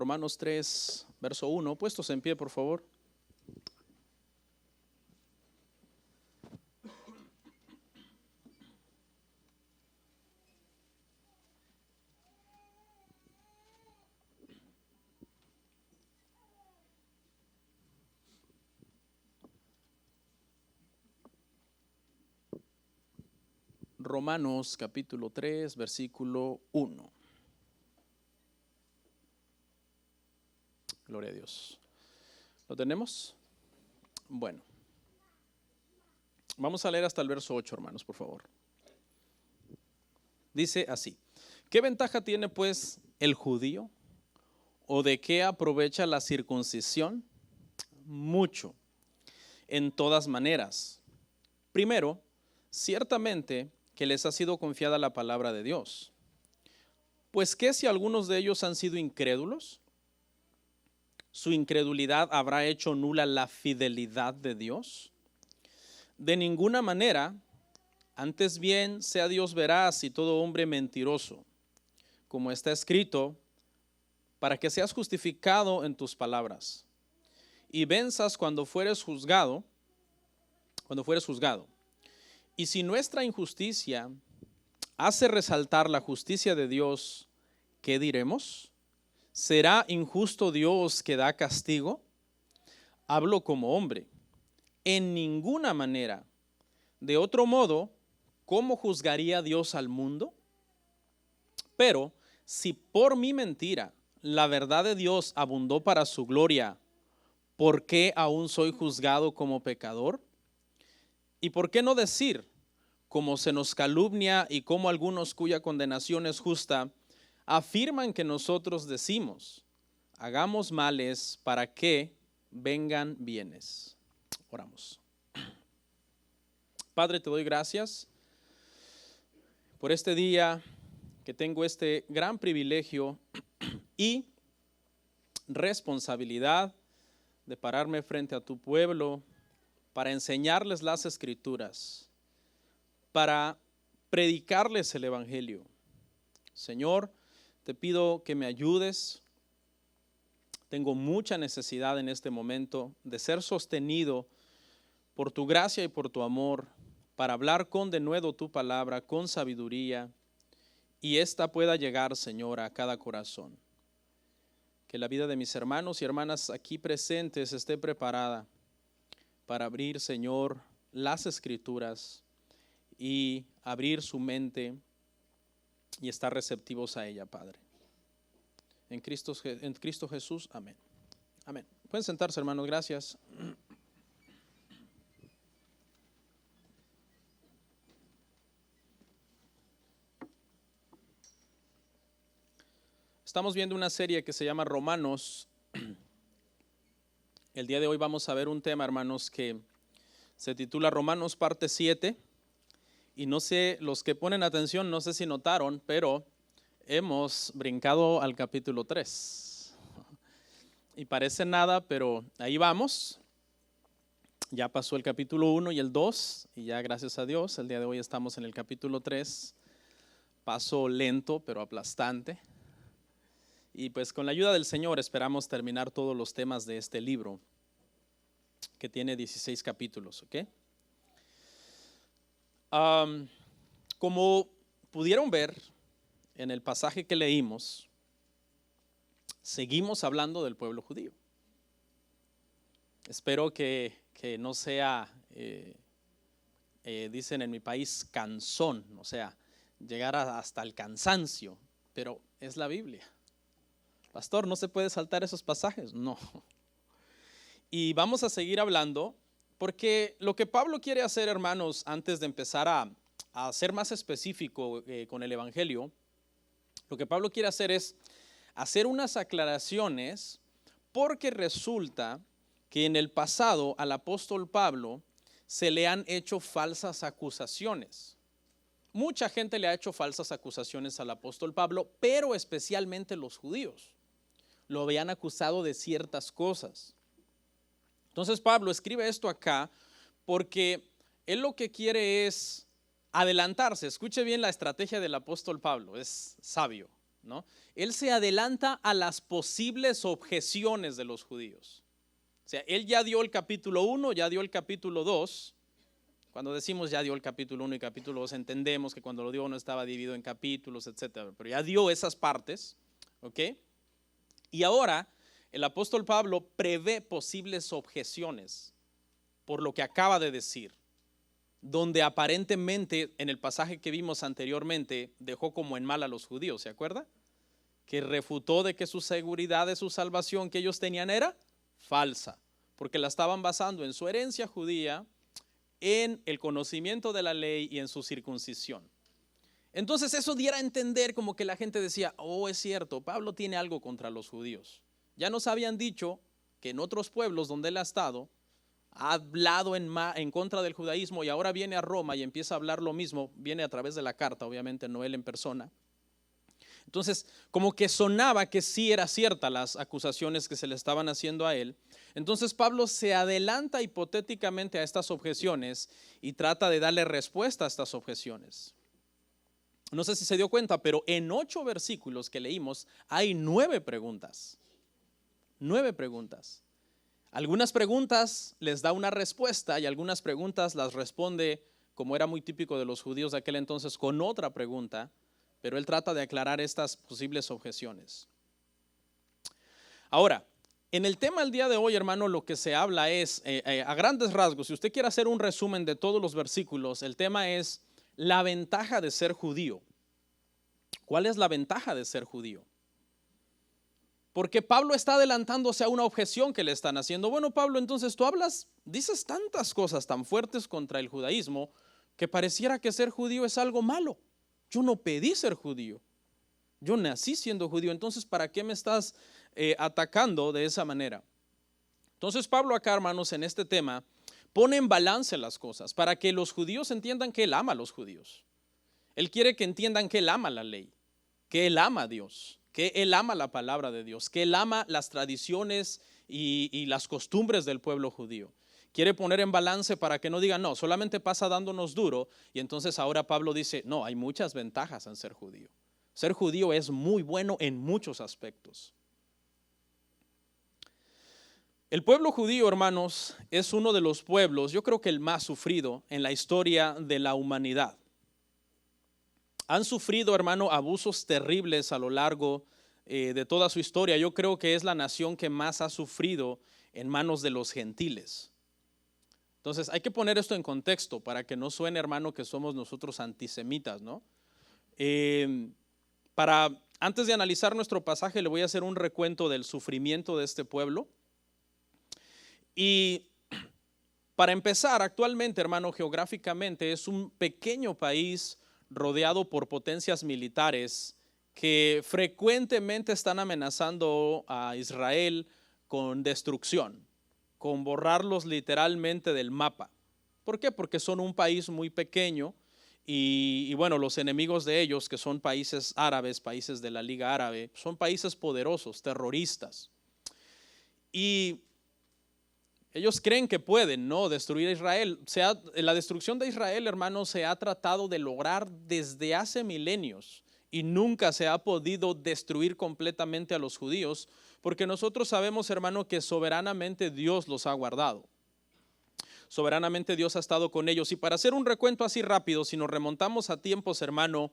Romanos 3, verso 1. Puestos en pie, por favor. Romanos capítulo 3, versículo 1. Gloria a Dios. ¿Lo tenemos? Bueno. Vamos a leer hasta el verso 8, hermanos, por favor. Dice así: ¿qué ventaja tiene pues el judío? ¿O de qué aprovecha la circuncisión? Mucho, en todas maneras. Primero, ciertamente que les ha sido confiada la palabra de Dios. Pues ¿qué si algunos de ellos han sido incrédulos? ¿Su incredulidad habrá hecho nula la fidelidad de Dios? De ninguna manera, antes bien sea Dios veraz y todo hombre mentiroso, como está escrito, para que seas justificado en tus palabras y venzas cuando fueres juzgado. Y si nuestra injusticia hace resaltar la justicia de Dios, ¿qué diremos? ¿Será injusto Dios que da castigo? Hablo como hombre. En ninguna manera. De otro modo, ¿cómo juzgaría Dios al mundo? Pero si por mi mentira la verdad de Dios abundó para su gloria, ¿por qué aún soy juzgado como pecador? ¿Y por qué no decir, como se nos calumnia y como algunos cuya condenación es justa, afirman que nosotros decimos, hagamos males para que vengan bienes? Oramos. Padre, te doy gracias por este día que tengo este gran privilegio y responsabilidad de pararme frente a tu pueblo para enseñarles las Escrituras, para predicarles el Evangelio. Señor, te pido que me ayudes. Tengo mucha necesidad en este momento de ser sostenido por tu gracia y por tu amor, para hablar con denuedo tu palabra, con sabiduría, y esta pueda llegar, Señor, a cada corazón. Que la vida de mis hermanos y hermanas aquí presentes esté preparada para abrir, Señor, las Escrituras y abrir su mente y estar receptivos a ella, Padre. En Cristo Jesús, amén. Amén. Pueden sentarse, hermanos, gracias. Estamos viendo una serie que se llama Romanos. El día de hoy vamos a ver un tema, hermanos, que se titula Romanos parte 7. Y no sé, los que ponen atención, no sé si notaron, pero hemos brincado al capítulo 3. Y parece nada, pero ahí vamos. Ya pasó el capítulo 1 y el 2, y ya gracias a Dios, el día de hoy estamos en el capítulo 3. Paso lento, pero aplastante. Y pues con la ayuda del Señor esperamos terminar todos los temas de este libro, que tiene 16 capítulos, ¿ok? Como pudieron ver en el pasaje que leímos, seguimos hablando del pueblo judío. Espero que no sea, dicen en mi país, cansón, o sea, llegar hasta el cansancio, pero es la Biblia. Pastor, ¿no se puede saltar esos pasajes? No. Y vamos a seguir hablando, porque lo que Pablo quiere hacer, hermanos, antes de empezar a ser más específico con el Evangelio, lo que Pablo quiere hacer es hacer unas aclaraciones, porque resulta que en el pasado al apóstol Pablo se le han hecho falsas acusaciones. Mucha gente le ha hecho falsas acusaciones al apóstol Pablo, pero especialmente los judíos. Lo habían acusado de ciertas cosas. Entonces Pablo escribe esto acá porque él lo que quiere es adelantarse. Escuche bien la estrategia del apóstol Pablo, es sabio. ¿no? Él se adelanta a las posibles objeciones de los judíos. O sea, él ya dio el capítulo 1, ya dio el capítulo 2. Cuando decimos ya dio el capítulo 1 y capítulo 2, entendemos que cuando lo dio no estaba dividido en capítulos, etcétera, pero ya dio esas partes, ¿ok? Y ahora el apóstol Pablo prevé posibles objeciones por lo que acaba de decir, donde aparentemente en el pasaje que vimos anteriormente dejó como en mal a los judíos, ¿se acuerda? Que refutó de que su seguridad de su salvación que ellos tenían era falsa, porque la estaban basando en su herencia judía, en el conocimiento de la ley y en su circuncisión. Entonces eso diera a entender como que la gente decía, oh, es cierto, Pablo tiene algo contra los judíos. Ya nos habían dicho que en otros pueblos donde él ha estado, ha hablado en contra del judaísmo y ahora viene a Roma y empieza a hablar lo mismo, viene a través de la carta, obviamente no él en persona. Entonces, como que sonaba que sí era cierta las acusaciones que se le estaban haciendo a él. Entonces Pablo se adelanta hipotéticamente a estas objeciones y trata de darle respuesta a estas objeciones. No sé si se dio cuenta, pero en 8 versículos que leímos hay 9 preguntas. 9 preguntas. Algunas preguntas les da una respuesta y algunas preguntas las responde, como era muy típico de los judíos de aquel entonces, con otra pregunta, pero él trata de aclarar estas posibles objeciones. Ahora, en el tema del día de hoy, hermano, lo que se habla es, a grandes rasgos, si usted quiere hacer un resumen de todos los versículos, el tema es la ventaja de ser judío. ¿Cuál es la ventaja de ser judío? Porque Pablo está adelantándose a una objeción que le están haciendo. Bueno, Pablo, entonces tú dices tantas cosas tan fuertes contra el judaísmo que pareciera que ser judío es algo malo. Yo no pedí ser judío. Yo nací siendo judío. Entonces, ¿para qué me estás atacando de esa manera? Entonces, Pablo acá, hermanos, en este tema, pone en balance las cosas para que los judíos entiendan que él ama a los judíos. Él quiere que entiendan que él ama la ley, que él ama a Dios, que él ama la palabra de Dios, que él ama las tradiciones y las costumbres del pueblo judío. Quiere poner en balance para que no digan, no, solamente pasa dándonos duro. Y entonces ahora Pablo dice, no, hay muchas ventajas en ser judío. Ser judío es muy bueno en muchos aspectos. El pueblo judío, hermanos, es uno de los pueblos, yo creo que el más sufrido en la historia de la humanidad. Han sufrido, hermano, abusos terribles a lo largo de toda su historia. Yo creo que es la nación que más ha sufrido en manos de los gentiles. Entonces hay que poner esto en contexto para que no suene, hermano, que somos nosotros antisemitas, ¿no? Antes de analizar nuestro pasaje, le voy a hacer un recuento del sufrimiento de este pueblo. Y para empezar, actualmente, hermano, geográficamente es un pequeño país rodeado por potencias militares que frecuentemente están amenazando a Israel con destrucción, con borrarlos literalmente del mapa. ¿Por qué? Porque son un país muy pequeño y bueno, los enemigos de ellos, que son países árabes, países de la Liga Árabe, son países poderosos, terroristas. Y ellos creen que pueden, ¿no?, destruir a Israel. La destrucción de Israel, hermanos, se ha tratado de lograr desde hace milenios y nunca se ha podido destruir completamente a los judíos, porque nosotros sabemos, hermano, que soberanamente Dios los ha guardado. Soberanamente Dios ha estado con ellos. Y para hacer un recuento así rápido, si nos remontamos a tiempos, hermano,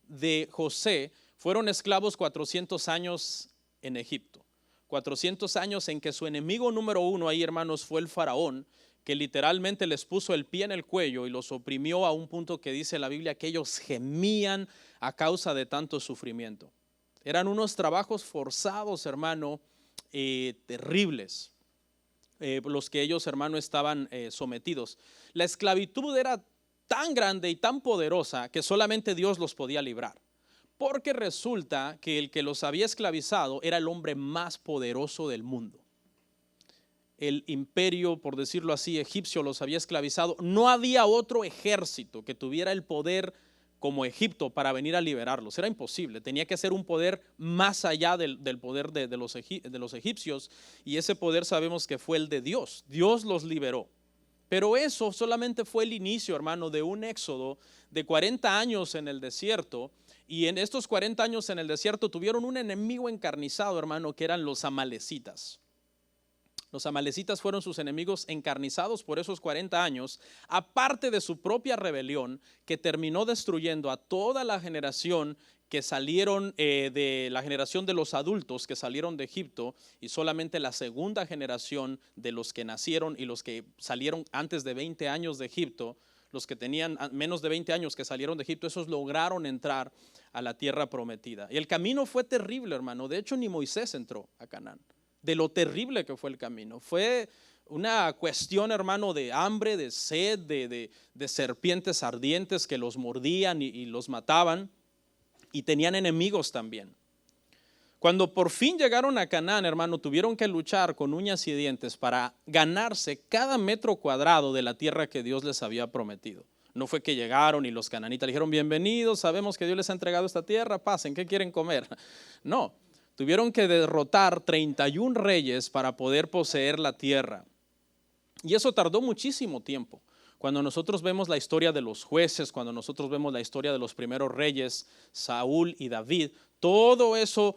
de José, fueron esclavos 400 años en Egipto. 400 años en que su enemigo número 1 ahí, hermanos, fue el faraón, que literalmente les puso el pie en el cuello y los oprimió a un punto que dice la Biblia que ellos gemían a causa de tanto sufrimiento. Eran unos trabajos forzados, hermano, terribles, los que ellos, hermano, estaban sometidos. La esclavitud era tan grande y tan poderosa que solamente Dios los podía librar. Porque resulta que el que los había esclavizado era el hombre más poderoso del mundo. El imperio, por decirlo así, egipcio los había esclavizado. No había otro ejército que tuviera el poder como Egipto para venir a liberarlos. Era imposible. Tenía que ser un poder más allá del poder de los egipcios. Y ese poder sabemos que fue el de Dios. Dios los liberó. Pero eso solamente fue el inicio, hermano, de un éxodo de 40 años en el desierto, Y en estos 40 años en el desierto tuvieron un enemigo encarnizado, hermano, que eran los amalecitas. Los amalecitas fueron sus enemigos encarnizados por esos 40 años, aparte de su propia rebelión que terminó destruyendo a toda la generación que salieron de la generación de los adultos que salieron de Egipto, y solamente la segunda generación de los que nacieron y los que salieron antes de 20 años de Egipto, los que tenían menos de 20 años que salieron de Egipto, esos lograron entrar a la tierra prometida. Y el camino fue terrible, hermano. De hecho, ni Moisés entró a Canaán. De lo terrible que fue el camino. Fue una cuestión, hermano, de hambre, de sed, de serpientes ardientes que los mordían y los mataban. Y tenían enemigos también. Cuando por fin llegaron a Canaán, hermano, tuvieron que luchar con uñas y dientes para ganarse cada metro cuadrado de la tierra que Dios les había prometido. No fue que llegaron y los cananitas dijeron, bienvenidos, sabemos que Dios les ha entregado esta tierra, pasen, ¿qué quieren comer? No, tuvieron que derrotar 31 reyes para poder poseer la tierra. Y eso tardó muchísimo tiempo. Cuando nosotros vemos la historia de los jueces, cuando nosotros vemos la historia de los primeros reyes, Saúl y David, todo eso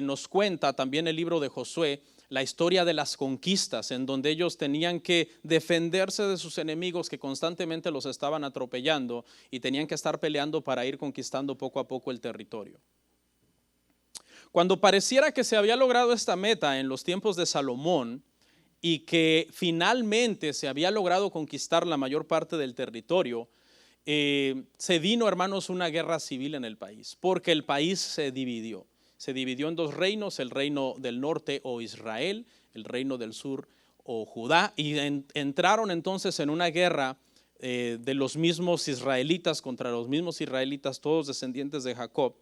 nos cuenta también el libro de Josué, la historia de las conquistas, en donde ellos tenían que defenderse de sus enemigos que constantemente los estaban atropellando y tenían que estar peleando para ir conquistando poco a poco el territorio. Cuando pareciera que se había logrado esta meta en los tiempos de Salomón, y que finalmente se había logrado conquistar la mayor parte del territorio, se vino, hermanos, una guerra civil en el país, porque el país se dividió en dos reinos, el reino del norte o Israel, el reino del sur o Judá, y entraron entonces en una guerra de los mismos israelitas contra los mismos israelitas, todos descendientes de Jacob.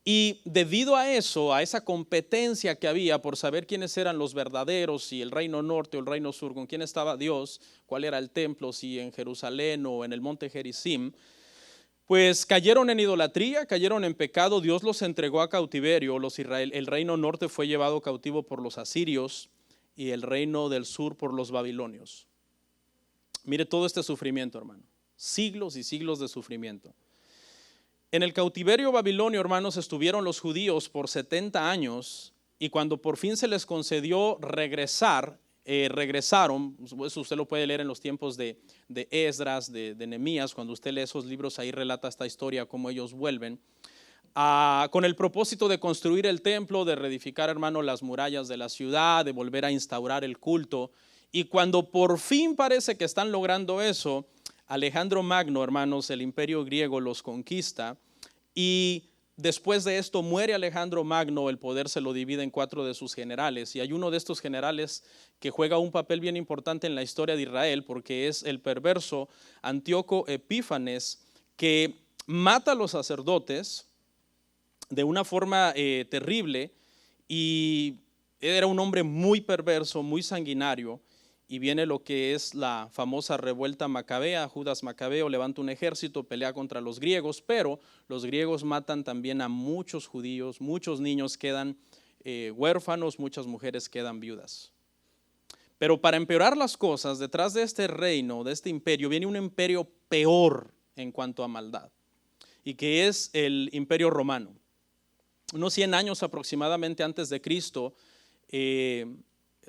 Y debido a eso, a esa competencia que había por saber quiénes eran los verdaderos, si el reino norte o el reino sur, con quién estaba Dios, cuál era el templo, si en Jerusalén o en el monte Gerizim, pues cayeron en idolatría, cayeron en pecado, Dios los entregó a cautiverio, el reino norte fue llevado cautivo por los asirios y el reino del sur por los babilonios. Mire todo este sufrimiento, hermano, siglos y siglos de sufrimiento. En el cautiverio babilonio, hermanos, estuvieron los judíos por 70 años y cuando por fin se les concedió regresar, regresaron. Eso usted lo puede leer en los tiempos de Esdras, de Nehemías. Cuando usted lee esos libros, ahí relata esta historia, cómo ellos vuelven, con el propósito de construir el templo, de reedificar, hermano, las murallas de la ciudad, de volver a instaurar el culto. Y cuando por fin parece que están logrando eso, Alejandro Magno, hermanos, el imperio griego los conquista y después de esto muere Alejandro Magno, el poder se lo divide en 4 de sus generales y hay uno de estos generales que juega un papel bien importante en la historia de Israel porque es el perverso Antíoco Epífanes, que mata a los sacerdotes de una forma terrible y era un hombre muy perverso, muy sanguinario. Y viene lo que es la famosa revuelta macabea. Judas Macabeo levanta un ejército, pelea contra los griegos, pero los griegos matan también a muchos judíos, muchos niños quedan huérfanos, muchas mujeres quedan viudas. Pero para empeorar las cosas, detrás de este reino, de este imperio, viene un imperio peor en cuanto a maldad, y que es el imperio romano. Unos 100 años aproximadamente antes de Cristo,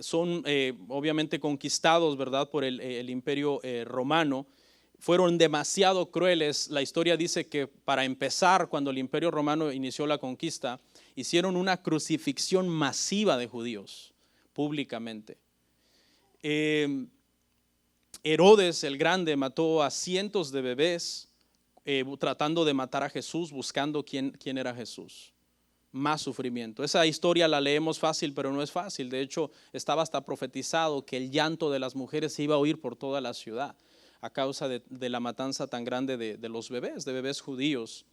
son obviamente conquistados, ¿verdad?, por el imperio romano. Fueron demasiado crueles. La historia dice que para empezar, cuando el imperio romano inició la conquista, hicieron una crucifixión masiva de judíos públicamente. Herodes el Grande mató a cientos de bebés tratando de matar a Jesús, buscando quién era Jesús. Más sufrimiento. Esa historia la leemos fácil, pero no es fácil. De hecho, estaba hasta profetizado que el llanto de las mujeres se iba a oír por toda la ciudad a causa de la matanza tan grande de los bebés, de bebés judíos.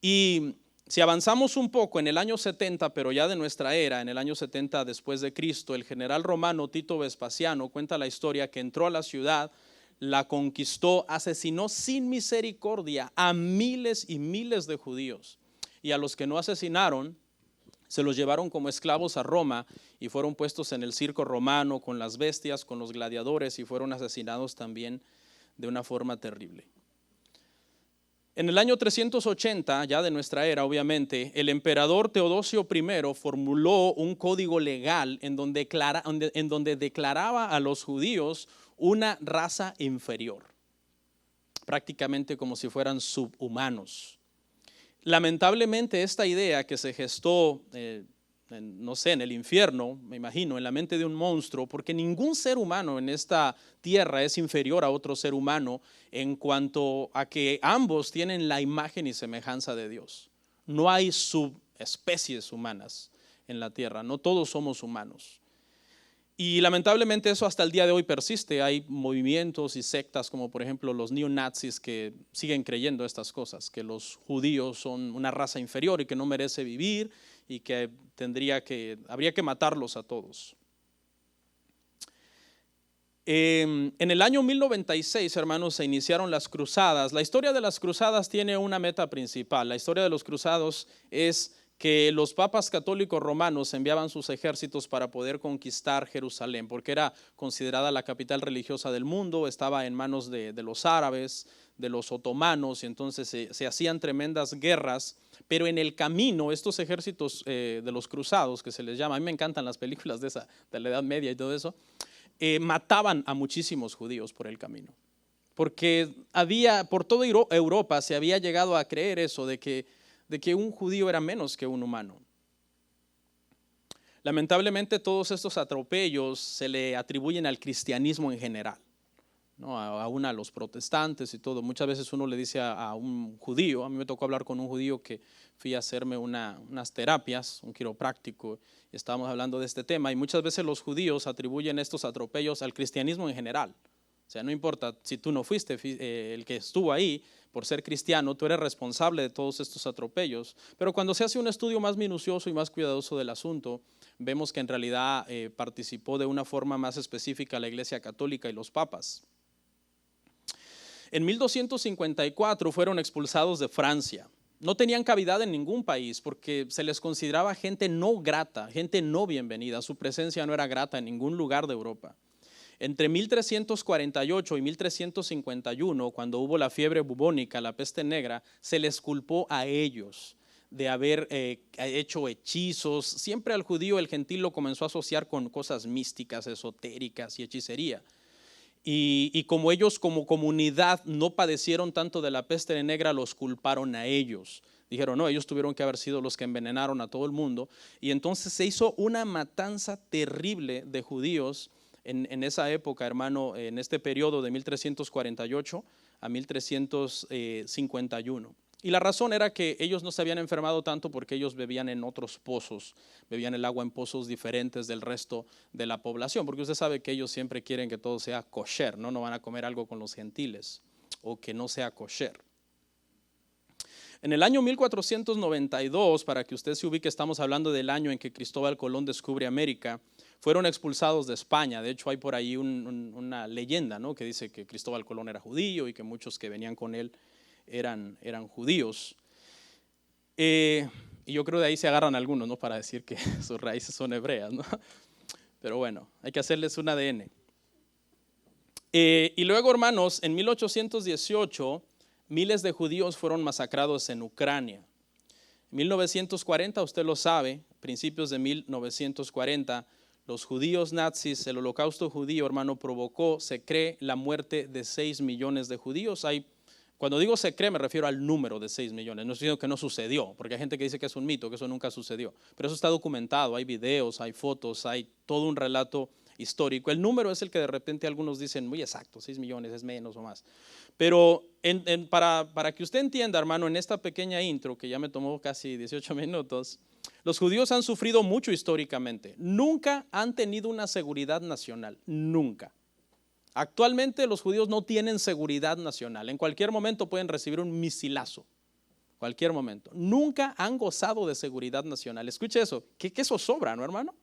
Y si avanzamos un poco en el año 70, pero ya de nuestra era, en el año 70 después de Cristo, el general romano Tito Vespasiano cuenta la historia que entró a la ciudad, la conquistó, asesinó sin misericordia a miles y miles de judíos. Y a los que no asesinaron, se los llevaron como esclavos a Roma y fueron puestos en el circo romano con las bestias, con los gladiadores y fueron asesinados también de una forma terrible. En el año 380, ya de nuestra era, obviamente, el emperador Teodosio I formuló un código legal en donde declaraba a los judíos una raza inferior, prácticamente como si fueran subhumanos. Lamentablemente, esta idea que se gestó, no sé, en el infierno, me imagino, en la mente de un monstruo, porque ningún ser humano en esta tierra es inferior a otro ser humano en cuanto a que ambos tienen la imagen y semejanza de Dios. No hay subespecies humanas en la tierra, no todos somos humanos. Y lamentablemente eso hasta el día de hoy persiste. Hay movimientos y sectas como por ejemplo los neonazis que siguen creyendo estas cosas, que los judíos son una raza inferior y que no merece vivir y que habría que matarlos a todos. En el año 1096, hermanos, se iniciaron las cruzadas. La historia de las cruzadas tiene una meta principal. La historia de los cruzados es que los papas católicos romanos enviaban sus ejércitos para poder conquistar Jerusalén, porque era considerada la capital religiosa del mundo, estaba en manos de los árabes, de los otomanos, y entonces se hacían tremendas guerras, pero en el camino estos ejércitos de los cruzados, que se les llama, a mí me encantan las películas de la Edad Media y todo eso, mataban a muchísimos judíos por el camino, porque por toda Europa se había llegado a creer eso de que un judío era menos que un humano. Lamentablemente todos estos atropellos se le atribuyen al cristianismo en general, ¿no? Aún a los protestantes y todo. Muchas veces uno le dice a un judío, a mí me tocó hablar con un judío que fui a hacerme unas terapias, un quiropráctico, y estábamos hablando de este tema, y muchas veces los judíos atribuyen estos atropellos al cristianismo en general. O sea, no importa si tú no fuiste el que estuvo ahí, por ser cristiano, tú eres responsable de todos estos atropellos. Pero cuando se hace un estudio más minucioso y más cuidadoso del asunto, vemos que en realidad participó de una forma más específica la Iglesia Católica y los papas. En 1254 fueron expulsados de Francia. No tenían cavidad en ningún país porque se les consideraba gente no grata, gente no bienvenida. Su presencia no era grata en ningún lugar de Europa. Entre 1348 y 1351, cuando hubo la fiebre bubónica, la peste negra, se les culpó a ellos de haber hecho hechizos. Siempre al judío el gentil lo comenzó a asociar con cosas místicas, esotéricas y hechicería. Y como ellos como comunidad no padecieron tanto de la peste negra, los culparon a ellos. Dijeron, no, ellos tuvieron que haber sido los que envenenaron a todo el mundo. Y entonces se hizo una matanza terrible de judíos en esa época, hermano, en este periodo de 1348 a 1351. Y la razón era que ellos no se habían enfermado tanto porque ellos bebían en otros pozos, bebían el agua en pozos diferentes del resto de la población, porque usted sabe que ellos siempre quieren que todo sea kosher, ¿no? No van a comer algo con los gentiles o que no sea kosher. En el año 1492, para que usted se ubique, estamos hablando del año en que Cristóbal Colón descubre América, fueron expulsados de España. De hecho, hay por ahí una leyenda, ¿no?, que dice que Cristóbal Colón era judío y que muchos que venían con él eran judíos. Y yo creo de ahí se agarran algunos, ¿no?, para decir que sus raíces son hebreas, ¿no? Pero bueno, hay que hacerles un ADN. Y luego, hermanos, en 1818, miles de judíos fueron masacrados en Ucrania. En 1940, usted lo sabe, principios de 1940, los judíos nazis, el holocausto judío, hermano, provocó, se cree, la muerte de 6 millones de judíos. Cuando digo se cree, me refiero al número de 6 millones. No estoy diciendo que no sucedió, porque hay gente que dice que es un mito, que eso nunca sucedió. Pero eso está documentado, hay videos, hay fotos, hay todo un relato histórico. El número es el que de repente algunos dicen muy exacto, 6 millones es menos o más. Pero para que usted entienda, hermano, en esta pequeña intro, que ya me tomó casi 18 minutos, los judíos han sufrido mucho históricamente. Nunca han tenido una seguridad nacional, nunca. Actualmente los judíos no tienen seguridad nacional. En cualquier momento pueden recibir un misilazo, cualquier momento. Nunca han gozado de seguridad nacional. Escuche eso, que eso sobra, ¿no, hermano?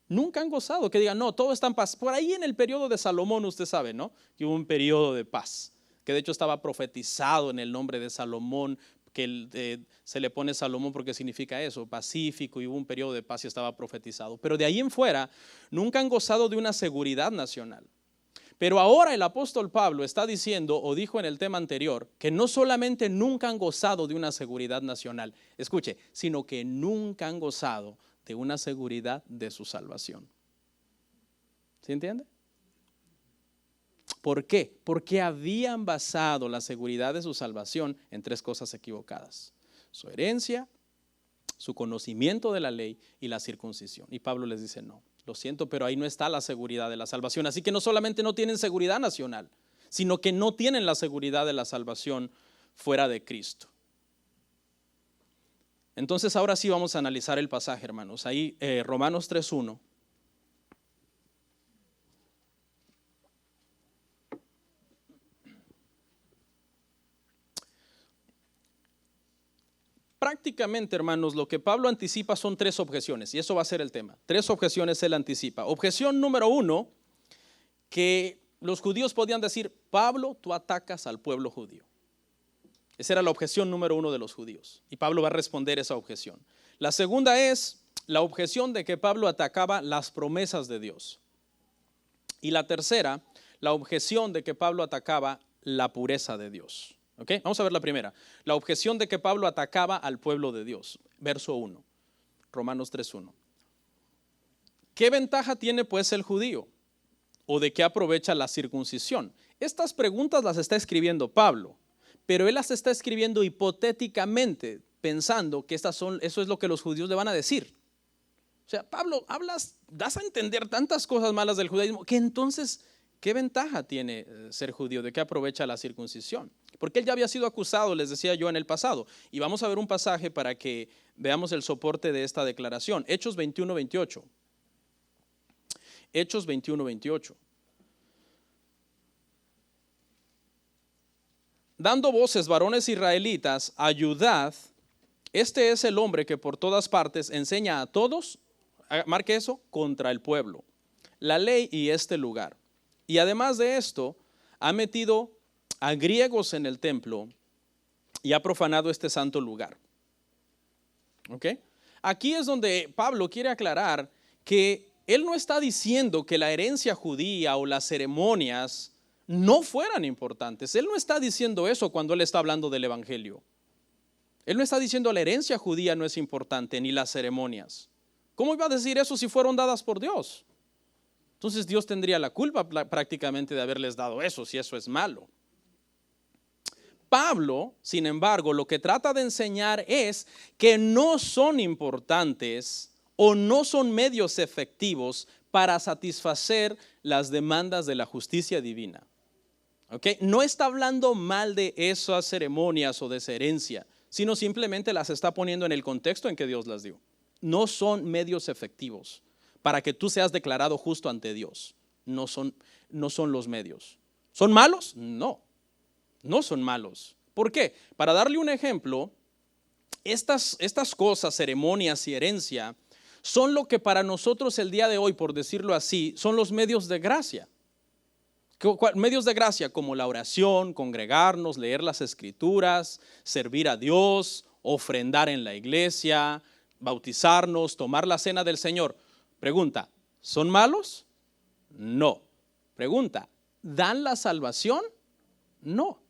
Nunca han gozado, que digan, no, todo está en paz. Por ahí en el periodo de Salomón, usted sabe, ¿no?, que hubo un periodo de paz, que de hecho estaba profetizado en el nombre de Salomón, que se le pone Salomón porque significa eso, pacífico, y hubo un periodo de paz y estaba profetizado. Pero de ahí en fuera, nunca han gozado de una seguridad nacional. Pero ahora el apóstol Pablo está diciendo, o dijo en el tema anterior, que no solamente nunca han gozado de una seguridad nacional, escuche, sino que nunca han gozado de una seguridad de su salvación. ¿Sí entiende? ¿Por qué? Porque habían basado la seguridad de su salvación en tres cosas equivocadas: su herencia, su conocimiento de la ley y la circuncisión. Y Pablo les dice, no, lo siento, pero ahí no está la seguridad de la salvación. Así que no solamente no tienen seguridad nacional, sino que no tienen la seguridad de la salvación fuera de Cristo. Entonces ahora sí vamos a analizar el pasaje, hermanos. Ahí Romanos 3:1. Prácticamente, hermanos, lo que Pablo anticipa son tres objeciones, y eso va a ser el tema. Tres objeciones él anticipa. Objeción número 1, que los judíos podían decir: Pablo, tú atacas al pueblo judío. Esa era la objeción número 1 de los judíos, y Pablo va a responder esa objeción. La segunda es la objeción de que Pablo atacaba las promesas de Dios. Y la tercera, la objeción de que Pablo atacaba la pureza de Dios. ¿Okay? Vamos a ver la primera. La objeción de que Pablo atacaba al pueblo de Dios. Verso 1, Romanos 3:1. ¿Qué ventaja tiene pues el judío? ¿O de qué aprovecha la circuncisión? Estas preguntas las está escribiendo Pablo, pero él las está escribiendo hipotéticamente, pensando que eso es lo que los judíos le van a decir. O sea, Pablo, das a entender tantas cosas malas del judaísmo, que entonces, ¿qué ventaja tiene ser judío? ¿De qué aprovecha la circuncisión? Porque él ya había sido acusado, les decía yo, en el pasado. Y vamos a ver un pasaje para que veamos el soporte de esta declaración. Hechos 21:28. Hechos 21:28. Dando voces, varones israelitas, ayudad. Este es el hombre que por todas partes enseña a todos, marque eso, contra el pueblo, la ley y este lugar. Y además de esto, ha metido a griegos en el templo y ha profanado este santo lugar. ¿Ok? Aquí es donde Pablo quiere aclarar que él no está diciendo que la herencia judía o las ceremonias no fueran importantes. Él no está diciendo eso cuando él está hablando del evangelio. Él no está diciendo la herencia judía no es importante, ni las ceremonias. ¿Cómo iba a decir eso si fueron dadas por Dios? Entonces Dios tendría la culpa prácticamente de haberles dado eso, si eso es malo. Pablo, sin embargo, lo que trata de enseñar es que no son importantes o no son medios efectivos para satisfacer las demandas de la justicia divina. ¿Okay? No está hablando mal de esas ceremonias o de esa herencia, sino simplemente las está poniendo en el contexto en que Dios las dio. No son medios efectivos para que tú seas declarado justo ante Dios. No son los medios. ¿Son malos? No. No son malos. ¿Por qué? Para darle un ejemplo, estas cosas, ceremonias y herencia, son lo que para nosotros el día de hoy, por decirlo así, son los medios de gracia. Medios de gracia como la oración, congregarnos, leer las escrituras, servir a Dios, ofrendar en la iglesia, bautizarnos, tomar la cena del Señor. Pregunta, ¿son malos? No. Pregunta, ¿dan la salvación? No.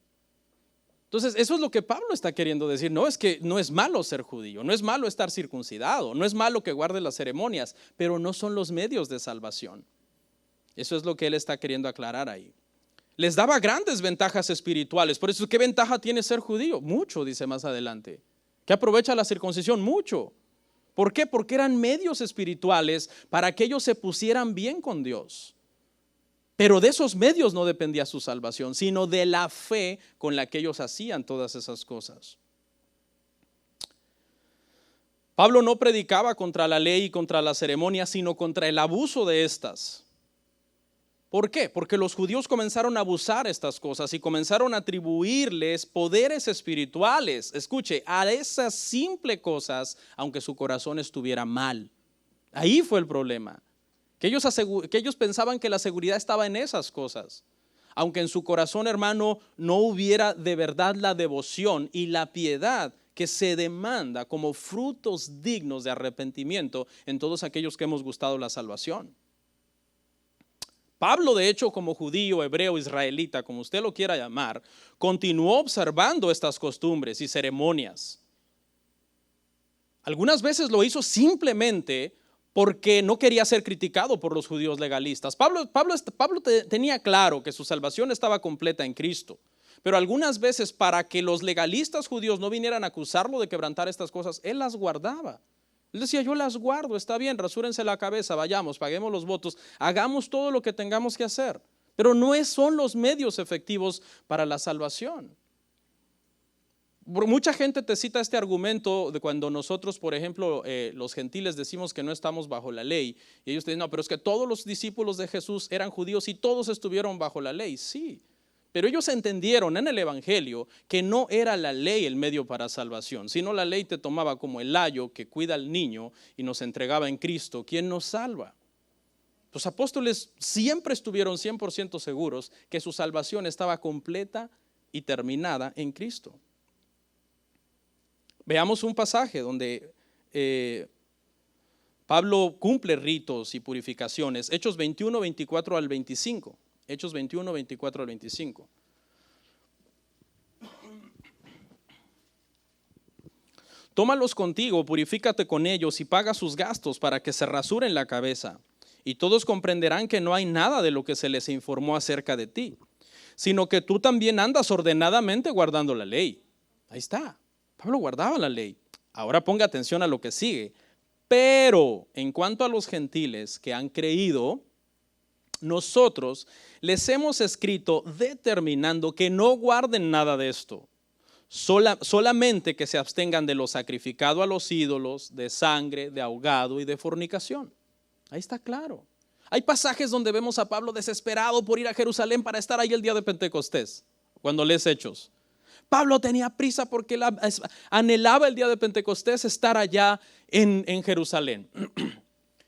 Entonces, eso es lo que Pablo está queriendo decir. No es que no es malo ser judío, no es malo estar circuncidado, no es malo que guarde las ceremonias, pero no son los medios de salvación. Eso es lo que él está queriendo aclarar ahí. Les daba grandes ventajas espirituales. Por eso, ¿qué ventaja tiene ser judío? Mucho, dice más adelante. ¿Qué aprovecha la circuncisión? Mucho. ¿Por qué? Porque eran medios espirituales para que ellos se pusieran bien con Dios. Pero de esos medios no dependía su salvación, sino de la fe con la que ellos hacían todas esas cosas. Pablo no predicaba contra la ley y contra la ceremonia, sino contra el abuso de estas. ¿Por qué? Porque los judíos comenzaron a abusar estas cosas y comenzaron a atribuirles poderes espirituales, escuche, a esas simples cosas, aunque su corazón estuviera mal. Ahí fue el problema. Que ellos pensaban que la seguridad estaba en esas cosas, aunque en su corazón, hermano, no hubiera de verdad la devoción y la piedad que se demanda como frutos dignos de arrepentimiento en todos aquellos que hemos gustado la salvación. Pablo, de hecho, como judío, hebreo, israelita, como usted lo quiera llamar, continuó observando estas costumbres y ceremonias. Algunas veces lo hizo simplemente porque no quería ser criticado por los judíos legalistas. Pablo tenía claro que su salvación estaba completa en Cristo, pero algunas veces, para que los legalistas judíos no vinieran a acusarlo de quebrantar estas cosas, él las guardaba. Él decía, yo las guardo, está bien, rasúrense la cabeza, vayamos, paguemos los votos, hagamos todo lo que tengamos que hacer. Pero no son los medios efectivos para la salvación. Mucha gente te cita este argumento de cuando nosotros, por ejemplo, los gentiles decimos que no estamos bajo la ley. Y ellos te dicen, no, pero es que todos los discípulos de Jesús eran judíos y todos estuvieron bajo la ley. Sí, pero ellos entendieron en el evangelio que no era la ley el medio para salvación, sino la ley te tomaba como el ayo que cuida al niño y nos entregaba en Cristo, quien nos salva. Los apóstoles siempre estuvieron 100% seguros que su salvación estaba completa y terminada en Cristo. Veamos un pasaje donde Pablo cumple ritos y purificaciones. Hechos 21, 24 al 25. Hechos 21, 24 al 25. Tómalos contigo, purifícate con ellos y paga sus gastos para que se rasuren la cabeza. Y todos comprenderán que no hay nada de lo que se les informó acerca de ti, sino que tú también andas ordenadamente guardando la ley. Ahí está. Pablo guardaba la ley. Ahora ponga atención a lo que sigue. Pero en cuanto a los gentiles que han creído, nosotros les hemos escrito determinando que no guarden nada de esto, solamente que se abstengan de lo sacrificado a los ídolos, de sangre, de ahogado y de fornicación. Ahí está claro. Hay pasajes donde vemos a Pablo desesperado por ir a Jerusalén para estar ahí el día de Pentecostés, cuando lees Hechos. Pablo tenía prisa porque él anhelaba el día de Pentecostés estar allá en Jerusalén.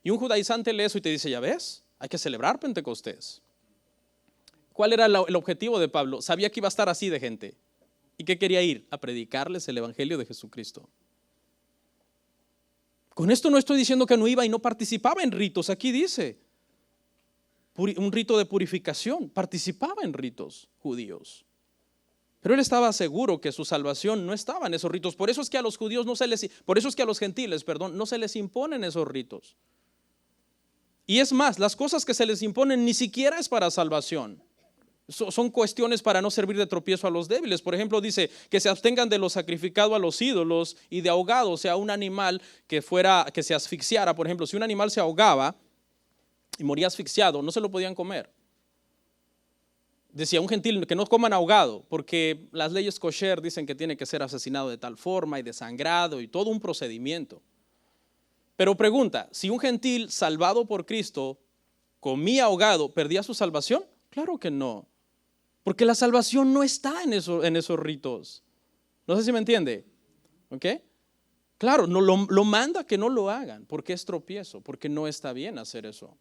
Y un judaizante lee eso y te dice, ya ves, hay que celebrar Pentecostés. ¿Cuál era el objetivo de Pablo? Sabía que iba a estar así de gente. ¿Y qué quería ir? A predicarles el evangelio de Jesucristo. Con esto no estoy diciendo que no iba y no participaba en ritos. Aquí dice, un rito de purificación. Participaba en ritos judíos. Pero él estaba seguro que su salvación no estaba en esos ritos. Por eso es que a los judíos por eso es que a los gentiles, no se les imponen esos ritos. Y es más, las cosas que se les imponen ni siquiera es para salvación. Son cuestiones para no servir de tropiezo a los débiles. Por ejemplo, dice que se abstengan de lo sacrificado a los ídolos y de ahogado, o sea, un animal que se asfixiara. Por ejemplo, si un animal se ahogaba y moría asfixiado, no se lo podían comer. Decía un gentil que no coman ahogado, porque las leyes kosher dicen que tiene que ser asesinado de tal forma y desangrado y todo un procedimiento. Pero pregunta, si un gentil salvado por Cristo comía ahogado, ¿perdía su salvación? Claro que no, porque la salvación no está en esos ritos. No sé si me entiende. ¿Ok? Claro, no, lo manda que no lo hagan, porque es tropiezo, porque no está bien hacer eso.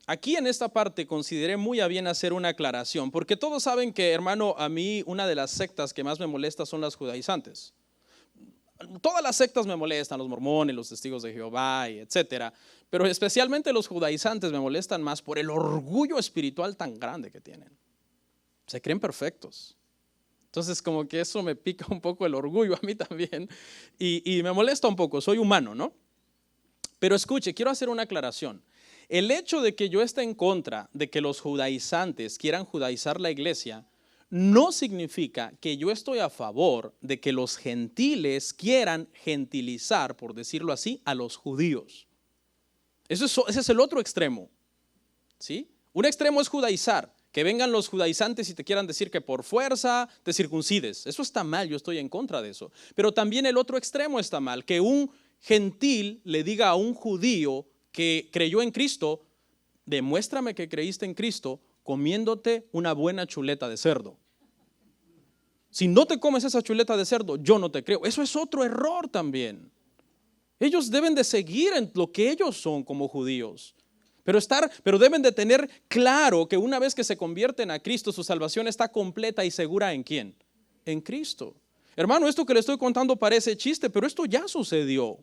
Aquí en esta parte consideré muy a bien hacer una aclaración, porque todos saben que, hermano, a mí una de las sectas que más me molesta son las judaizantes. Todas las sectas me molestan, los mormones, los testigos de Jehová, etcétera, pero especialmente los judaizantes me molestan más por el orgullo espiritual tan grande que tienen. Se creen perfectos. Entonces como que eso me pica un poco el orgullo a mí también y me molesta un poco, soy humano, ¿no? Pero escuche, quiero hacer una aclaración. El hecho de que yo esté en contra de que los judaizantes quieran judaizar la iglesia no significa que yo estoy a favor de que los gentiles quieran gentilizar, por decirlo así, a los judíos. Ese es el otro extremo, ¿sí? Un extremo es judaizar, que vengan los judaizantes y te quieran decir que por fuerza te circuncides. Eso está mal, yo estoy en contra de eso. Pero también el otro extremo está mal, que un gentil le diga a un judío que creyó en Cristo, demuéstrame que creíste en Cristo comiéndote una buena chuleta de cerdo. Si no te comes esa chuleta de cerdo, yo no te creo. Eso es otro error también. Ellos deben de seguir en lo que ellos son como judíos. Pero deben de tener claro que una vez que se convierten a Cristo, su salvación está completa y segura ¿en quién? En Cristo. Hermano, esto que le estoy contando parece chiste, pero esto ya sucedió.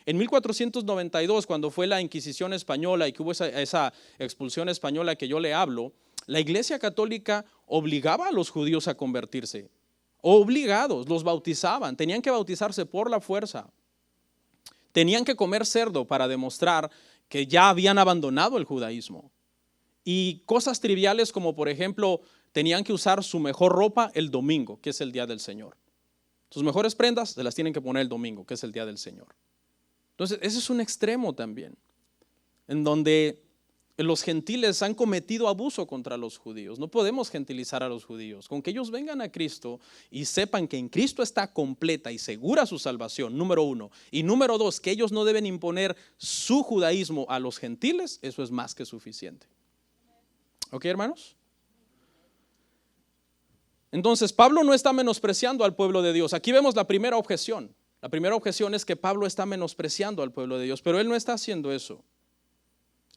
En 1492, cuando fue la Inquisición española y que hubo esa expulsión española que yo le hablo, la Iglesia Católica obligaba a los judíos a convertirse. Obligados, los bautizaban, tenían que bautizarse por la fuerza. Tenían que comer cerdo para demostrar que ya habían abandonado el judaísmo. Y cosas triviales como, por ejemplo, tenían que usar su mejor ropa el domingo, que es el día del Señor. Sus mejores prendas se las tienen que poner el domingo, que es el día del Señor. Entonces, ese es un extremo también, en donde los gentiles han cometido abuso contra los judíos. No podemos gentilizar a los judíos. Con que ellos vengan a Cristo y sepan que en Cristo está completa y segura su salvación, número uno. Y número dos, que ellos no deben imponer su judaísmo a los gentiles, eso es más que suficiente. ¿Ok, hermanos? Entonces, Pablo no está menospreciando al pueblo de Dios. Aquí vemos la primera objeción. La primera objeción es que Pablo está menospreciando al pueblo de Dios, pero él no está haciendo eso.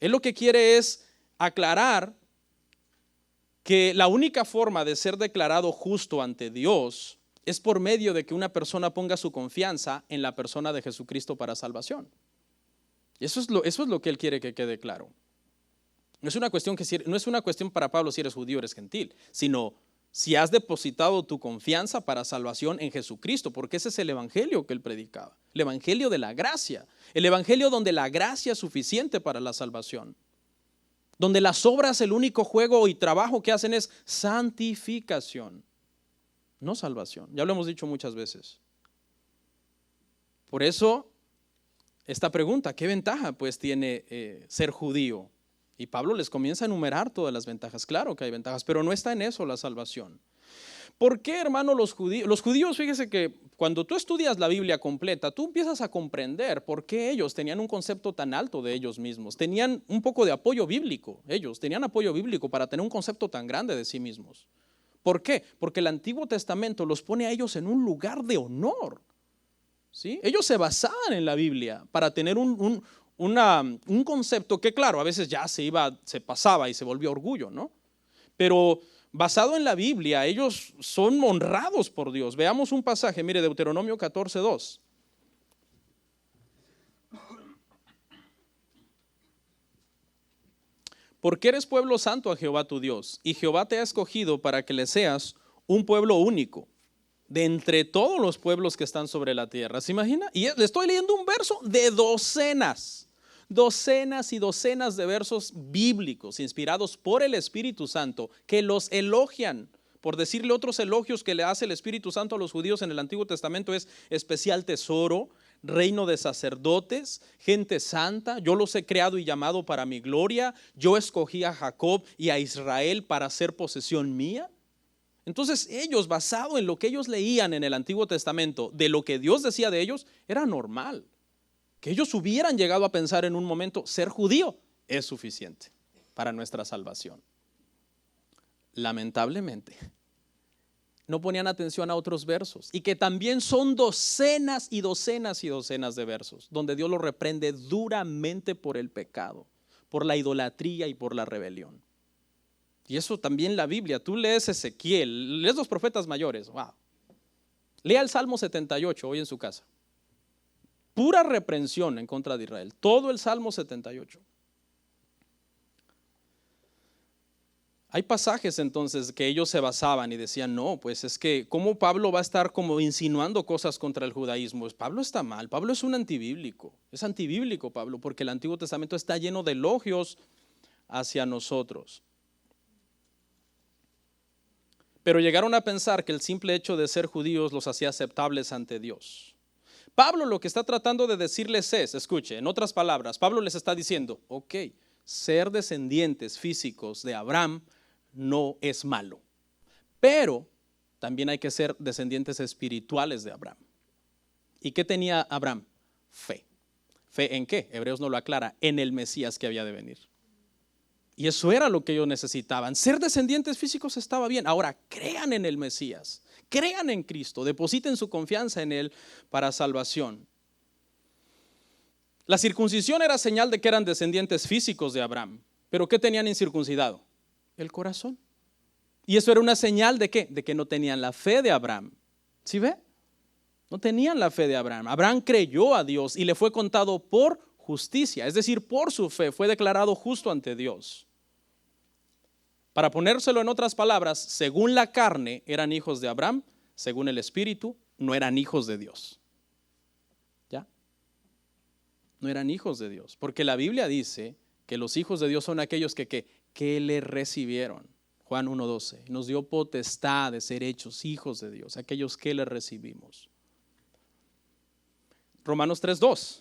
Él lo que quiere es aclarar que la única forma de ser declarado justo ante Dios es por medio de que una persona ponga su confianza en la persona de Jesucristo para salvación. Eso es lo que él quiere que quede claro. No es una cuestión para Pablo si eres judío o eres gentil, sino si has depositado tu confianza para salvación en Jesucristo, porque ese es el evangelio que él predicaba, el evangelio de la gracia, el evangelio donde la gracia es suficiente para la salvación, donde las obras, el único juego y trabajo que hacen es santificación, no salvación. Ya lo hemos dicho muchas veces. Por eso, esta pregunta, ¿qué ventaja pues tiene ser judío? Y Pablo les comienza a enumerar todas las ventajas. Claro que hay ventajas, pero no está en eso la salvación. ¿Por qué, hermano, los judíos, fíjese que cuando tú estudias la Biblia completa, tú empiezas a comprender por qué ellos tenían un concepto tan alto de ellos mismos. Tenían un poco de apoyo bíblico. Ellos tenían apoyo bíblico para tener un concepto tan grande de sí mismos. ¿Por qué? Porque el Antiguo Testamento los pone a ellos en un lugar de honor. ¿Sí? Ellos se basaban en la Biblia para tener un concepto que, claro, a veces ya se pasaba y se volvió orgullo, ¿no? Pero basado en la Biblia, ellos son honrados por Dios. Veamos un pasaje, mire, Deuteronomio 14:2. Porque eres pueblo santo a Jehová tu Dios, y Jehová te ha escogido para que le seas un pueblo único de entre todos los pueblos que están sobre la tierra. ¿Se imagina? Y le estoy leyendo un verso de docenas y docenas de versos bíblicos inspirados por el Espíritu Santo que los elogian. Por decirle otros elogios que le hace el Espíritu Santo a los judíos en el Antiguo Testamento es especial tesoro, reino de sacerdotes, gente santa, yo los he creado y llamado para mi gloria, yo escogí a Jacob y a Israel para ser posesión mía. Entonces ellos, basado en lo que ellos leían en el Antiguo Testamento, de lo que Dios decía de ellos, era normal que ellos hubieran llegado a pensar en un momento, ser judío es suficiente para nuestra salvación. Lamentablemente, no ponían atención a otros versos, y que también son docenas y docenas y docenas de versos, donde Dios los reprende duramente por el pecado, por la idolatría y por la rebelión. Y eso también la Biblia, tú lees Ezequiel, lees los profetas mayores, wow. Lea el Salmo 78 hoy en su casa. Pura reprensión en contra de Israel, todo el Salmo 78. Hay pasajes entonces que ellos se basaban y decían, no, pues es que ¿cómo Pablo va a estar como insinuando cosas contra el judaísmo? Pues Pablo está mal, Pablo es un antibíblico, es antibíblico Pablo, porque el Antiguo Testamento está lleno de elogios hacia nosotros. Pero llegaron a pensar que el simple hecho de ser judíos los hacía aceptables ante Dios. Pablo lo que está tratando de decirles es, escuche, en otras palabras, Pablo les está diciendo, ok, ser descendientes físicos de Abraham no es malo, pero también hay que ser descendientes espirituales de Abraham. ¿Y qué tenía Abraham? Fe. ¿Fe en qué? Hebreos no lo aclara, en el Mesías que había de venir. Y eso era lo que ellos necesitaban. Ser descendientes físicos estaba bien. Ahora, crean en el Mesías, crean en Cristo, depositen su confianza en Él para salvación. La circuncisión era señal de que eran descendientes físicos de Abraham. ¿Pero qué tenían incircuncidado? El corazón. Y eso era una señal de ¿qué? De que no tenían la fe de Abraham. ¿Sí ve? No tenían la fe de Abraham. Abraham creyó a Dios y le fue contado por justicia, es decir, por su fe fue declarado justo ante Dios. Para ponérselo en otras palabras, según la carne eran hijos de Abraham, según el espíritu no eran hijos de Dios. ¿Ya? No eran hijos de Dios, porque la Biblia dice que los hijos de Dios son aquellos que le recibieron. Juan 1:12, nos dio potestad de ser hechos hijos de Dios, aquellos que le recibimos. Romanos 3:2,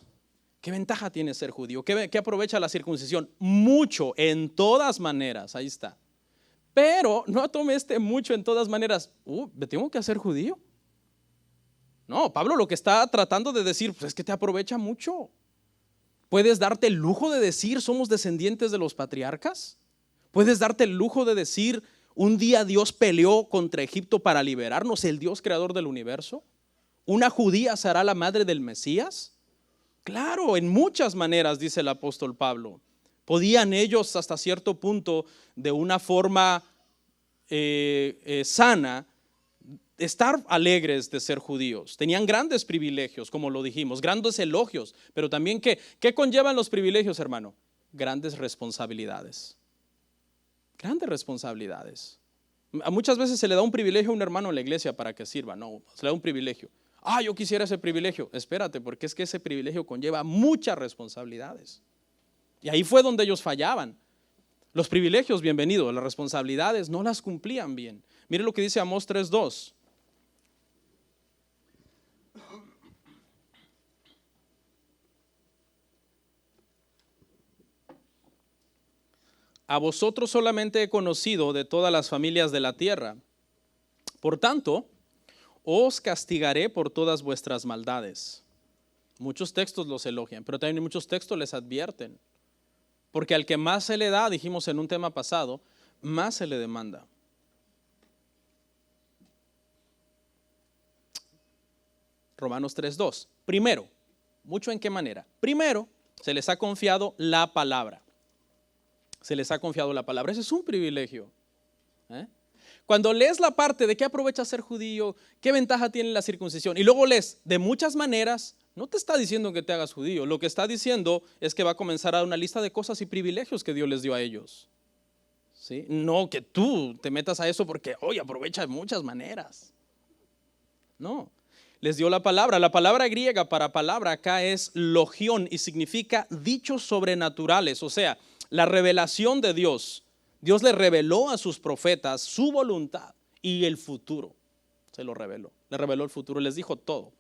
¿qué ventaja tiene ser judío? ¿Qué aprovecha la circuncisión? Mucho, en todas maneras, ahí está. Pero no tome mucho en todas maneras, ¿me tengo que hacer judío? No, Pablo lo que está tratando de decir pues es que te aprovecha mucho. ¿Puedes darte el lujo de decir somos descendientes de los patriarcas? ¿Puedes darte el lujo de decir un día Dios peleó contra Egipto para liberarnos, el Dios creador del universo? ¿Una judía será la madre del Mesías? Claro, en muchas maneras, dice el apóstol Pablo. Podían ellos hasta cierto punto, de una forma sana, estar alegres de ser judíos. Tenían grandes privilegios, como lo dijimos, grandes elogios, pero también ¿qué conllevan los privilegios, hermano? Grandes responsabilidades. Grandes responsabilidades. Muchas veces se le da un privilegio a un hermano en la iglesia para que sirva, no, se le da un privilegio. Yo quisiera ese privilegio. Espérate, porque es que ese privilegio conlleva muchas responsabilidades. Y ahí fue donde ellos fallaban. Los privilegios, bienvenidos, las responsabilidades no las cumplían bien. Mire lo que dice Amós 3:2. A vosotros solamente he conocido de todas las familias de la tierra. Por tanto, os castigaré por todas vuestras maldades. Muchos textos los elogian, pero también muchos textos les advierten. Porque al que más se le da, dijimos en un tema pasado, más se le demanda. Romanos 3:2. Primero, ¿mucho en qué manera? Primero, se les ha confiado la palabra. Se les ha confiado la palabra. Ese es un privilegio. Cuando lees la parte de qué aprovecha ser judío, qué ventaja tiene la circuncisión, y luego lees de muchas maneras, no te está diciendo que te hagas judío. Lo que está diciendo es que va a comenzar a dar una lista de cosas y privilegios que Dios les dio a ellos. ¿Sí? No que tú te metas a eso porque aprovecha de muchas maneras. No, les dio la palabra. La palabra griega para palabra acá es logión y significa dichos sobrenaturales, o sea, la revelación de Dios. Dios le reveló a sus profetas su voluntad y el futuro. Se lo reveló. Le reveló el futuro, les dijo todo.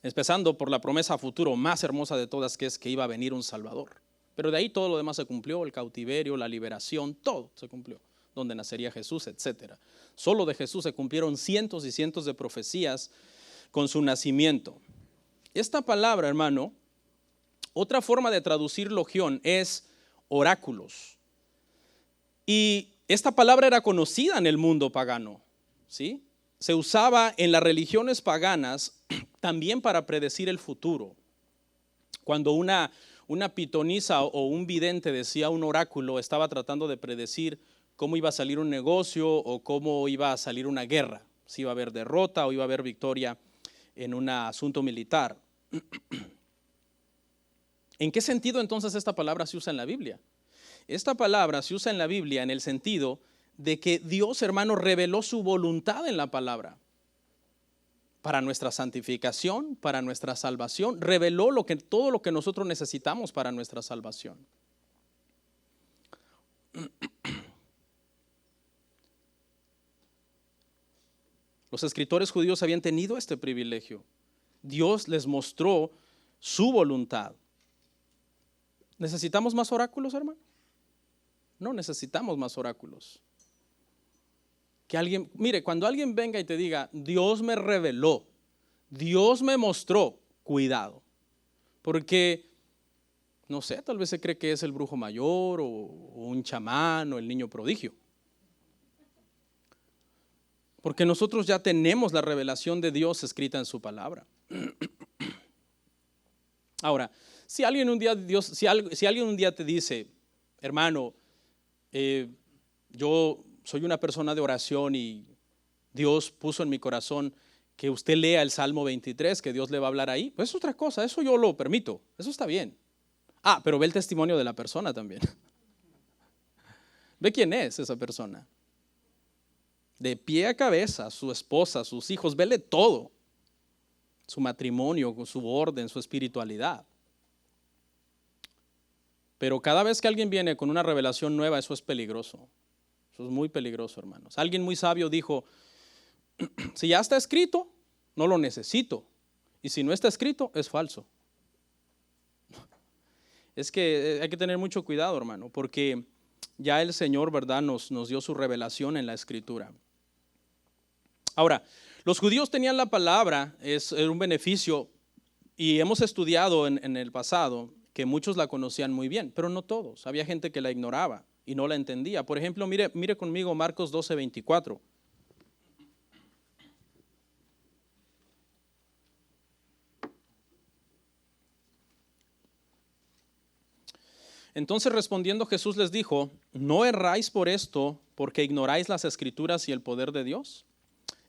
Empezando por la promesa futuro más hermosa de todas, que es que iba a venir un Salvador. Pero de ahí todo lo demás se cumplió, el cautiverio, la liberación, todo se cumplió. Donde nacería Jesús, etc. Solo de Jesús se cumplieron cientos y cientos de profecías con su nacimiento. Esta palabra, hermano, otra forma de traducir logión es oráculos. Y esta palabra era conocida en el mundo pagano, ¿sí? Se usaba en las religiones paganas también para predecir el futuro. Cuando una pitonisa o un vidente decía un oráculo, estaba tratando de predecir cómo iba a salir un negocio o cómo iba a salir una guerra, si iba a haber derrota o iba a haber victoria en un asunto militar. ¿En qué sentido entonces esta palabra se usa en la Biblia? Esta palabra se usa en la Biblia en el sentido de que Dios, hermano, reveló su voluntad en la palabra. Para nuestra santificación, para nuestra salvación, reveló todo lo que nosotros necesitamos para nuestra salvación. Los escritores judíos habían tenido este privilegio. Dios les mostró su voluntad. ¿Necesitamos más oráculos, hermano? No necesitamos más oráculos. Mire, cuando alguien venga y te diga, Dios me reveló, Dios me mostró, cuidado. Porque, no sé, tal vez se cree que es el brujo mayor o un chamán o el niño prodigio. Porque nosotros ya tenemos la revelación de Dios escrita en su palabra. Ahora, si alguien un día te dice, hermano, yo soy una persona de oración y Dios puso en mi corazón que usted lea el Salmo 23, que Dios le va a hablar ahí, pues es otra cosa, eso yo lo permito, eso está bien. Pero ve el testimonio de la persona también. Ve quién es esa persona. De pie a cabeza, su esposa, sus hijos, vele todo. Su matrimonio, su orden, su espiritualidad. Pero cada vez que alguien viene con una revelación nueva, eso es peligroso. Eso es muy peligroso, hermanos. Alguien muy sabio dijo, si ya está escrito, no lo necesito. Y si no está escrito, es falso. Es que hay que tener mucho cuidado, hermano, porque ya el Señor, ¿verdad?, nos dio su revelación en la Escritura. Ahora, los judíos tenían la palabra, era un beneficio, y hemos estudiado en el pasado que muchos la conocían muy bien, pero no todos. Había gente que la ignoraba y no la entendía. Por ejemplo, mire conmigo Marcos 12:24. Entonces respondiendo Jesús les dijo, ¿no erráis por esto porque ignoráis las Escrituras y el poder de Dios?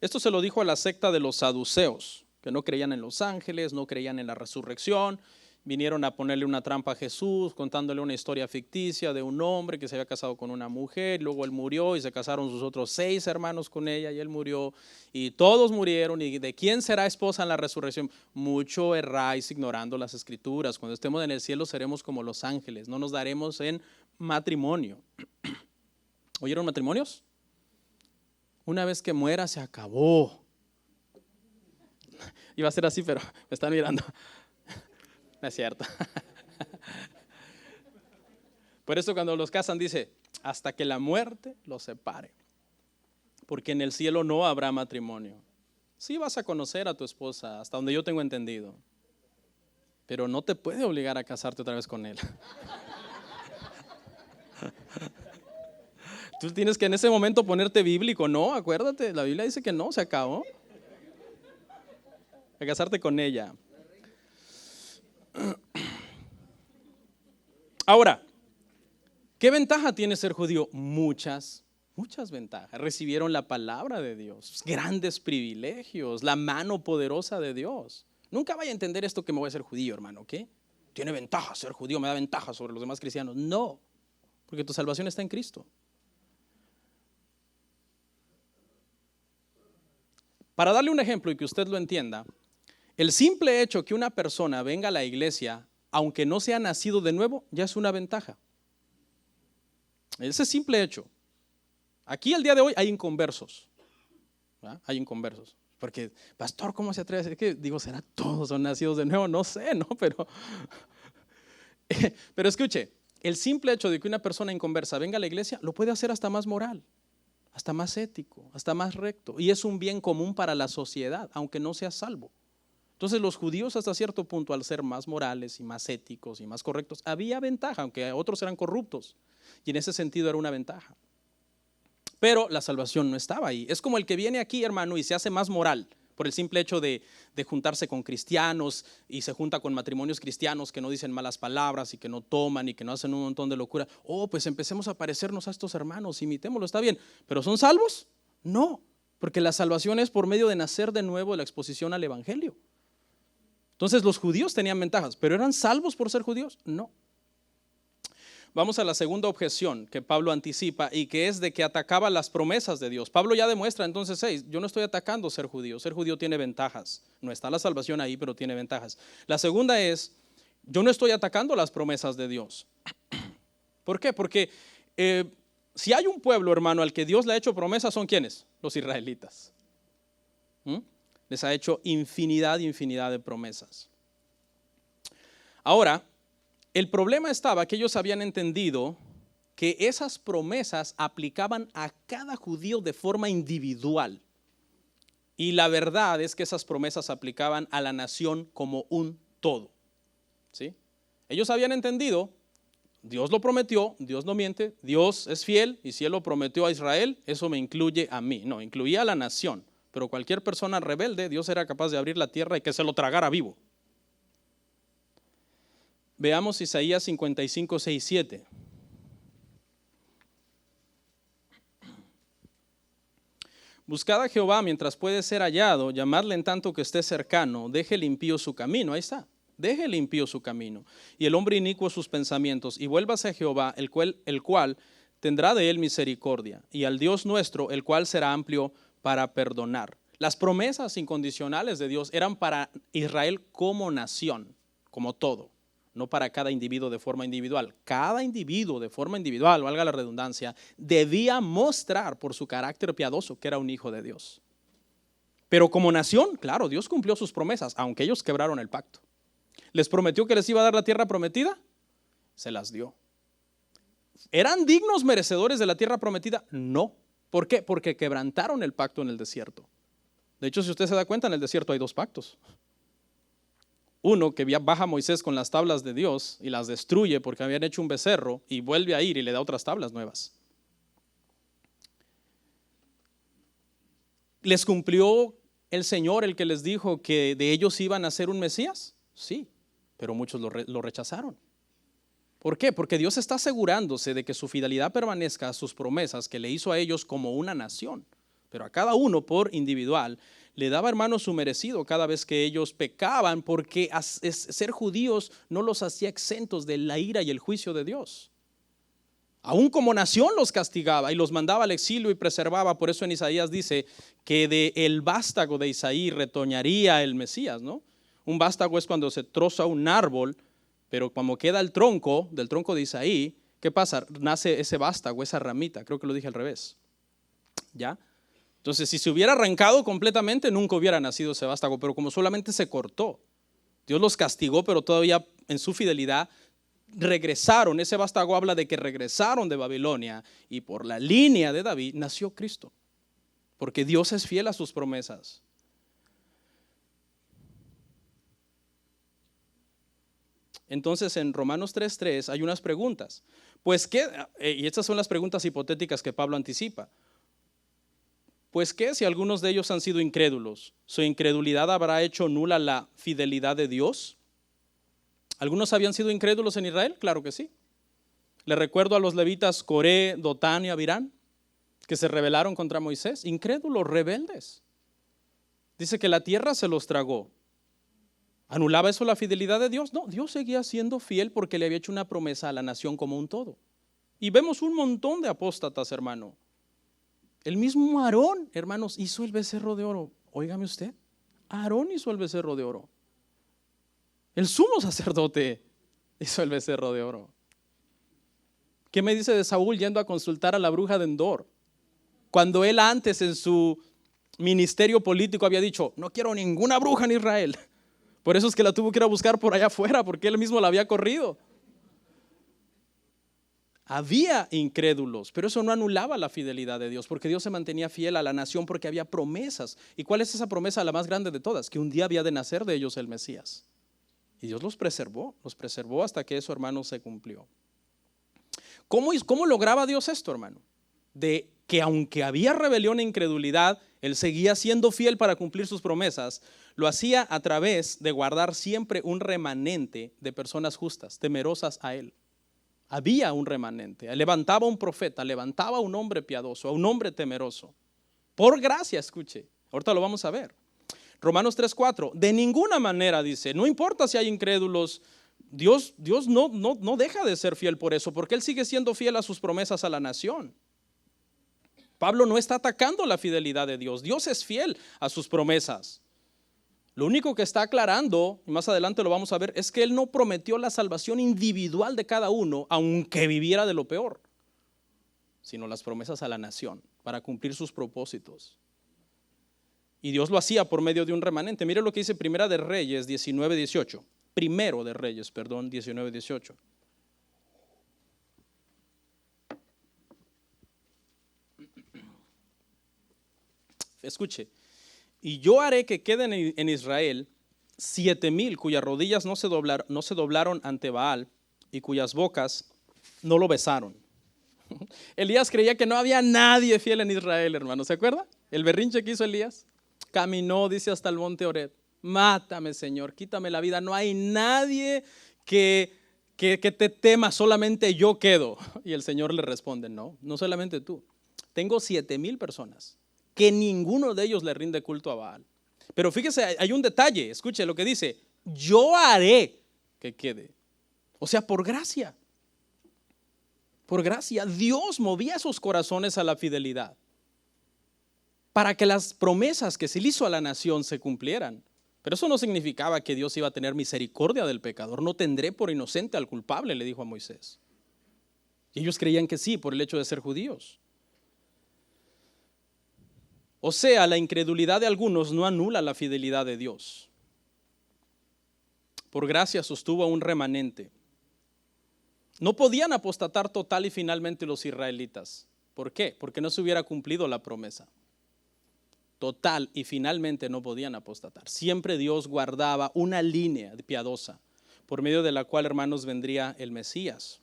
Esto se lo dijo a la secta de los saduceos, que no creían en los ángeles, no creían en la resurrección. Vinieron a ponerle una trampa a Jesús, contándole una historia ficticia de un hombre que se había casado con una mujer, luego él murió y se casaron sus otros 6 hermanos con ella y él murió y todos murieron. ¿Y de quién será esposa en la resurrección? Mucho erráis ignorando las Escrituras. Cuando estemos en el cielo seremos como los ángeles, no nos daremos en matrimonio. ¿Oyeron matrimonios? Una vez que muera se acabó. Iba a ser así, pero me están mirando. No es cierto. Por eso cuando los casan dice, hasta que la muerte los separe. Porque en el cielo no habrá matrimonio. Sí vas a conocer a tu esposa, hasta donde yo tengo entendido. Pero no te puede obligar a casarte otra vez con él. Tú tienes que en ese momento ponerte bíblico, ¿no? Acuérdate, la Biblia dice que no, se acabó. A casarte con ella. Ahora, ¿qué ventaja tiene ser judío? Muchas ventajas. Recibieron la palabra de Dios, grandes privilegios, la mano poderosa de Dios. Nunca vaya a entender esto que me voy a ser judío, hermano, ¿ok? Tiene ventaja ser judío, me da ventaja sobre los demás cristianos. No, porque tu salvación está en Cristo. Para darle un ejemplo y que usted lo entienda, el simple hecho que una persona venga a la iglesia, aunque no sea nacido de nuevo, ya es una ventaja. Ese simple hecho. Aquí el día de hoy hay inconversos. ¿Verdad? Hay inconversos. Porque, pastor, ¿cómo se atreve a decir? Que digo, ¿será todos son nacidos de nuevo? No sé, ¿no? Pero escuche, el simple hecho de que una persona inconversa venga a la iglesia lo puede hacer hasta más moral, hasta más ético, hasta más recto. Y es un bien común para la sociedad, aunque no sea salvo. Entonces los judíos hasta cierto punto, al ser más morales y más éticos y más correctos, había ventaja, aunque otros eran corruptos. Y en ese sentido era una ventaja. Pero la salvación no estaba ahí. Es como el que viene aquí, hermano, y se hace más moral por el simple hecho de juntarse con cristianos y se junta con matrimonios cristianos que no dicen malas palabras y que no toman y que no hacen un montón de locura. Pues empecemos a parecernos a estos hermanos, imitémoslo, está bien. ¿Pero son salvos? No, porque la salvación es por medio de nacer de nuevo de la exposición al evangelio. Entonces los judíos tenían ventajas, ¿pero eran salvos por ser judíos? No. Vamos a la segunda objeción que Pablo anticipa y que es de que atacaba las promesas de Dios. Pablo ya demuestra entonces, yo no estoy atacando ser judío tiene ventajas. No está la salvación ahí, pero tiene ventajas. La segunda es, yo no estoy atacando las promesas de Dios. ¿Por qué? Porque si hay un pueblo, hermano, al que Dios le ha hecho promesas, ¿son quiénes? Los israelitas. Les ha hecho infinidad de promesas. Ahora, el problema estaba que ellos habían entendido que esas promesas aplicaban a cada judío de forma individual. Y la verdad es que esas promesas aplicaban a la nación como un todo. ¿Sí? Ellos habían entendido, Dios lo prometió, Dios no miente, Dios es fiel y si Él lo prometió a Israel, eso me incluye a mí. No, incluía a la nación. Pero cualquier persona rebelde, Dios era capaz de abrir la tierra y que se lo tragara vivo. Veamos Isaías 55, 6, 7. Buscad a Jehová mientras puede ser hallado, llamadle en tanto que esté cercano, deje el impío su camino, ahí está, deje el impío su camino, y el hombre inicuo sus pensamientos, y vuélvase a Jehová, el cual tendrá de él misericordia, y al Dios nuestro, el cual será amplio para perdonar. Las promesas incondicionales de Dios eran para Israel como nación, como todo, no para cada individuo de forma individual. Cada individuo de forma individual, valga la redundancia, debía mostrar por su carácter piadoso que era un hijo de Dios. Pero como nación, claro, Dios cumplió sus promesas, aunque ellos quebraron el pacto. ¿Les prometió que les iba a dar la tierra prometida? Se las dio. ¿Eran dignos merecedores de la tierra prometida? No. ¿Por qué? Porque quebrantaron el pacto en el desierto. De hecho, si usted se da cuenta, en el desierto hay dos pactos. Uno que baja Moisés con las tablas de Dios y las destruye porque habían hecho un becerro, y vuelve a ir y le da otras tablas nuevas. ¿Les cumplió el Señor el que les dijo que de ellos iban a ser un Mesías? Sí, pero muchos lo rechazaron. ¿Por qué? Porque Dios está asegurándose de que su fidelidad permanezca a sus promesas que le hizo a ellos como una nación, pero a cada uno por individual le daba, hermano, su merecido cada vez que ellos pecaban, porque ser judíos no los hacía exentos de la ira y el juicio de Dios. Aún como nación los castigaba y los mandaba al exilio y preservaba. Por eso en Isaías dice que del vástago de Isaí retoñaría el Mesías, ¿no? Un vástago es cuando se troza un árbol, pero cuando queda el tronco, del tronco de Isaí, ¿qué pasa? Nace ese vástago, esa ramita. Creo que lo dije al revés. ¿Ya? Entonces, si se hubiera arrancado completamente, nunca hubiera nacido ese vástago, pero como solamente se cortó, Dios los castigó, pero todavía en su fidelidad regresaron. Ese vástago habla de que regresaron de Babilonia, y por la línea de David nació Cristo, porque Dios es fiel a sus promesas. Entonces, en Romanos 3:3 hay unas preguntas. Pues qué, y estas son las preguntas hipotéticas que Pablo anticipa. Pues ¿qué si algunos de ellos han sido incrédulos? ¿Su incredulidad habrá hecho nula la fidelidad de Dios? ¿Algunos habían sido incrédulos en Israel? Claro que sí. Le recuerdo a los levitas Coré, Dotán y Abirán, que se rebelaron contra Moisés, incrédulos, rebeldes. Dice que la tierra se los tragó. ¿Anulaba eso la fidelidad de Dios? No, Dios seguía siendo fiel porque le había hecho una promesa a la nación como un todo. Y vemos un montón de apóstatas, hermano. El mismo Aarón, hermanos, hizo el becerro de oro. Óigame usted, Aarón hizo el becerro de oro. El sumo sacerdote hizo el becerro de oro. ¿Qué me dice de Saúl yendo a consultar a la bruja de Endor? Cuando él antes en su ministerio político había dicho, no quiero ninguna bruja en Israel. Por eso es que la tuvo que ir a buscar por allá afuera, porque él mismo la había corrido. Había incrédulos, pero eso no anulaba la fidelidad de Dios, porque Dios se mantenía fiel a la nación porque había promesas. ¿Y cuál es esa promesa, la más grande de todas? Que un día había de nacer de ellos el Mesías. Y Dios los preservó hasta que eso, hermano, se cumplió. ¿Cómo lograba Dios esto, hermano? De que aunque había rebelión e incredulidad, Él seguía siendo fiel para cumplir sus promesas. Lo hacía a través de guardar siempre un remanente de personas justas, temerosas a Él. Había un remanente, levantaba un profeta, levantaba un hombre piadoso, a un hombre temeroso. Por gracia, escuche, ahorita lo vamos a ver. Romanos 3:4, de ninguna manera dice, no importa si hay incrédulos, Dios no deja de ser fiel por eso, porque Él sigue siendo fiel a sus promesas a la nación. Pablo no está atacando la fidelidad de Dios, Dios es fiel a sus promesas. Lo único que está aclarando, y más adelante lo vamos a ver, es que Él no prometió la salvación individual de cada uno, aunque viviera de lo peor, sino las promesas a la nación, para cumplir sus propósitos. Y Dios lo hacía por medio de un remanente. Mire lo que dice Primera de Reyes 19:18. Primero de Reyes, 19:18. Escuche. Y yo haré que queden en Israel 7,000 cuyas rodillas no se doblaron ante Baal y cuyas bocas no lo besaron. Elías creía que no había nadie fiel en Israel, hermano. ¿Se acuerda? El berrinche que hizo Elías. Caminó, dice, hasta el monte Horeb. Mátame, Señor, quítame la vida. No hay nadie que te tema, solamente yo quedo. Y el Señor le responde, no solamente tú. Tengo 7,000 personas que ninguno de ellos le rinde culto a Baal. Pero fíjese, hay un detalle, escuche lo que dice, yo haré que quede. O sea, por gracia. Por gracia, Dios movía sus corazones a la fidelidad para que las promesas que se le hizo a la nación se cumplieran. Pero eso no significaba que Dios iba a tener misericordia del pecador. No tendré por inocente al culpable, le dijo a Moisés. Y ellos creían que sí, por el hecho de ser judíos. O sea, la incredulidad de algunos no anula la fidelidad de Dios. Por gracia sostuvo a un remanente. No podían apostatar total y finalmente los israelitas. ¿Por qué? Porque no se hubiera cumplido la promesa. Total y finalmente no podían apostatar. Siempre Dios guardaba una línea piadosa por medio de la cual, hermanos, vendría el Mesías.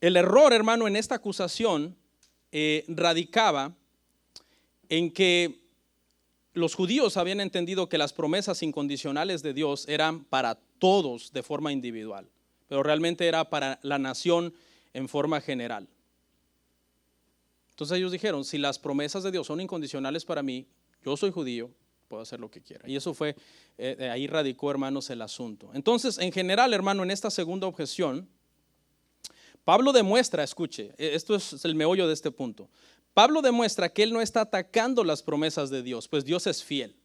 El error, hermano, en esta acusación radicaba en que los judíos habían entendido que las promesas incondicionales de Dios eran para todos de forma individual, pero realmente era para la nación en forma general. Entonces ellos dijeron, si las promesas de Dios son incondicionales para mí, yo soy judío, puedo hacer lo que quiera. Y eso fue, ahí radicó, hermanos, el asunto. Entonces, en general, hermano, en esta segunda objeción, Pablo demuestra, escuche, esto es el meollo de este punto. Pablo demuestra que él no está atacando las promesas de Dios, pues Dios es fiel.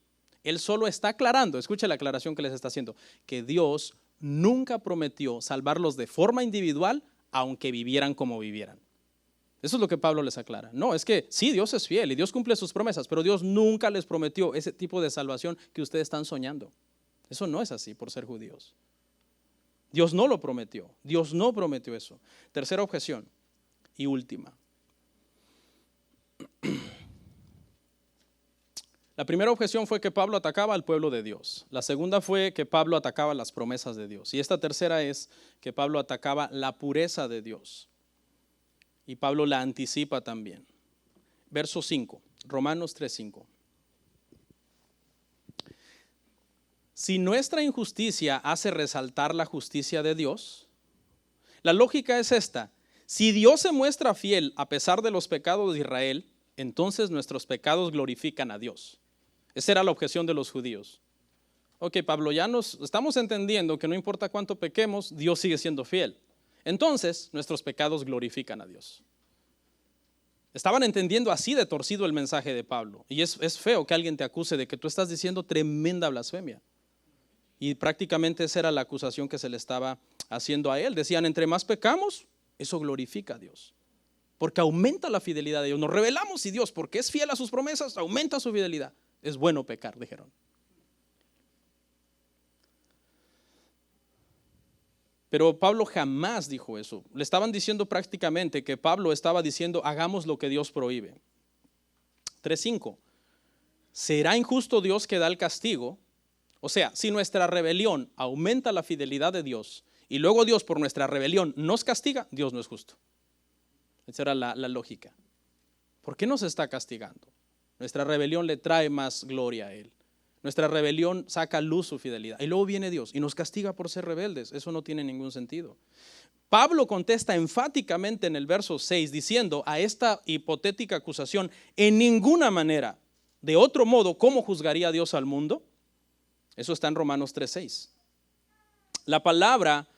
Él solo está aclarando, escuche la aclaración que les está haciendo, que Dios nunca prometió salvarlos de forma individual, aunque vivieran como vivieran. Eso es lo que Pablo les aclara. No, es que sí, Dios es fiel y Dios cumple sus promesas, pero Dios nunca les prometió ese tipo de salvación que ustedes están soñando. Eso no es así por ser judíos. Dios no lo prometió. Dios no prometió eso. Tercera objeción y última. La primera objeción fue que Pablo atacaba al pueblo de Dios. La segunda fue que Pablo atacaba las promesas de Dios. Y esta tercera es que Pablo atacaba la pureza de Dios. Y Pablo la anticipa también. Verso 5, Romanos 3:5. Si nuestra injusticia hace resaltar la justicia de Dios, la lógica es esta: si Dios se muestra fiel a pesar de los pecados de Israel, entonces nuestros pecados glorifican a Dios. Esa era la objeción de los judíos. Ok, Pablo, ya nos estamos entendiendo que no importa cuánto pequemos, Dios sigue siendo fiel. Entonces, nuestros pecados glorifican a Dios. Estaban entendiendo así de torcido el mensaje de Pablo. Y es feo que alguien te acuse de que tú estás diciendo tremenda blasfemia. Y prácticamente esa era la acusación que se le estaba haciendo a él. Decían, entre más pecamos, eso glorifica a Dios. Porque aumenta la fidelidad de Dios. Nos rebelamos y Dios, porque es fiel a sus promesas, aumenta su fidelidad. Es bueno pecar, dijeron. Pero Pablo jamás dijo eso. Le estaban diciendo prácticamente que Pablo estaba diciendo, hagamos lo que Dios prohíbe. 3:5. ¿Será injusto Dios que da el castigo? O sea, si nuestra rebelión aumenta la fidelidad de Dios y luego Dios por nuestra rebelión nos castiga, Dios no es justo. Esa era la lógica. ¿Por qué nos está castigando? Nuestra rebelión le trae más gloria a Él. Nuestra rebelión saca a luz su fidelidad. Y luego viene Dios y nos castiga por ser rebeldes. Eso no tiene ningún sentido. Pablo contesta enfáticamente en el verso 6 diciendo a esta hipotética acusación, en ninguna manera, de otro modo, ¿cómo juzgaría Dios al mundo? Eso está en Romanos 3:6. La palabra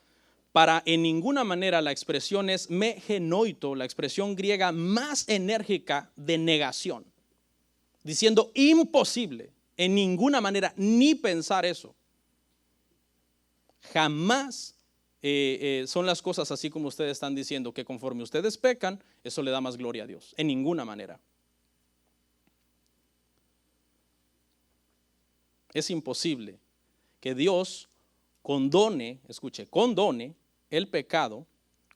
para en ninguna manera, la expresión es me genoito, la expresión griega más enérgica de negación. Diciendo imposible, en ninguna manera, ni pensar eso. Jamás son las cosas así como ustedes están diciendo, que conforme ustedes pecan, eso le da más gloria a Dios. En ninguna manera. Es imposible que Dios condone, escuche, condone el pecado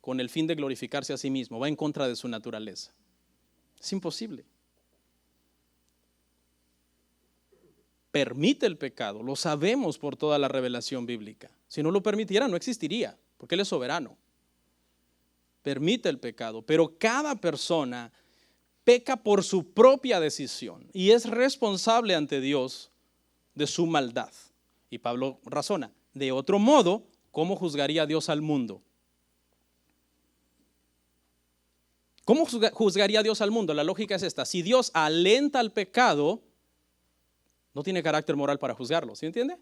con el fin de glorificarse a sí mismo. Va en contra de su naturaleza. Es imposible. Permite el pecado, lo sabemos por toda la revelación bíblica. Si no lo permitiera, no existiría, porque Él es soberano. Permite el pecado, pero cada persona peca por su propia decisión y es responsable ante Dios de su maldad. Y Pablo razona, de otro modo, ¿cómo juzgaría Dios al mundo? ¿Cómo juzgaría Dios al mundo? La lógica es esta: si Dios alenta al pecado, no tiene carácter moral para juzgarlo, ¿sí entiende?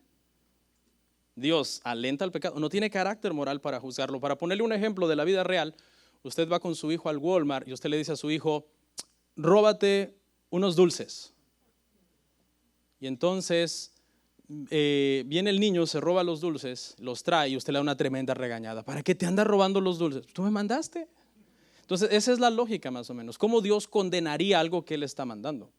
Dios alenta al pecado, no tiene carácter moral para juzgarlo. Para ponerle un ejemplo de la vida real, usted va con su hijo al Walmart y usted le dice a su hijo: róbate unos dulces. Y entonces viene el niño, se roba los dulces, los trae y usted le da una tremenda regañada. ¿Para qué te andas robando los dulces? ¿Tú me mandaste? Entonces esa es la lógica más o menos. ¿Cómo Dios condenaría algo que Él está mandando?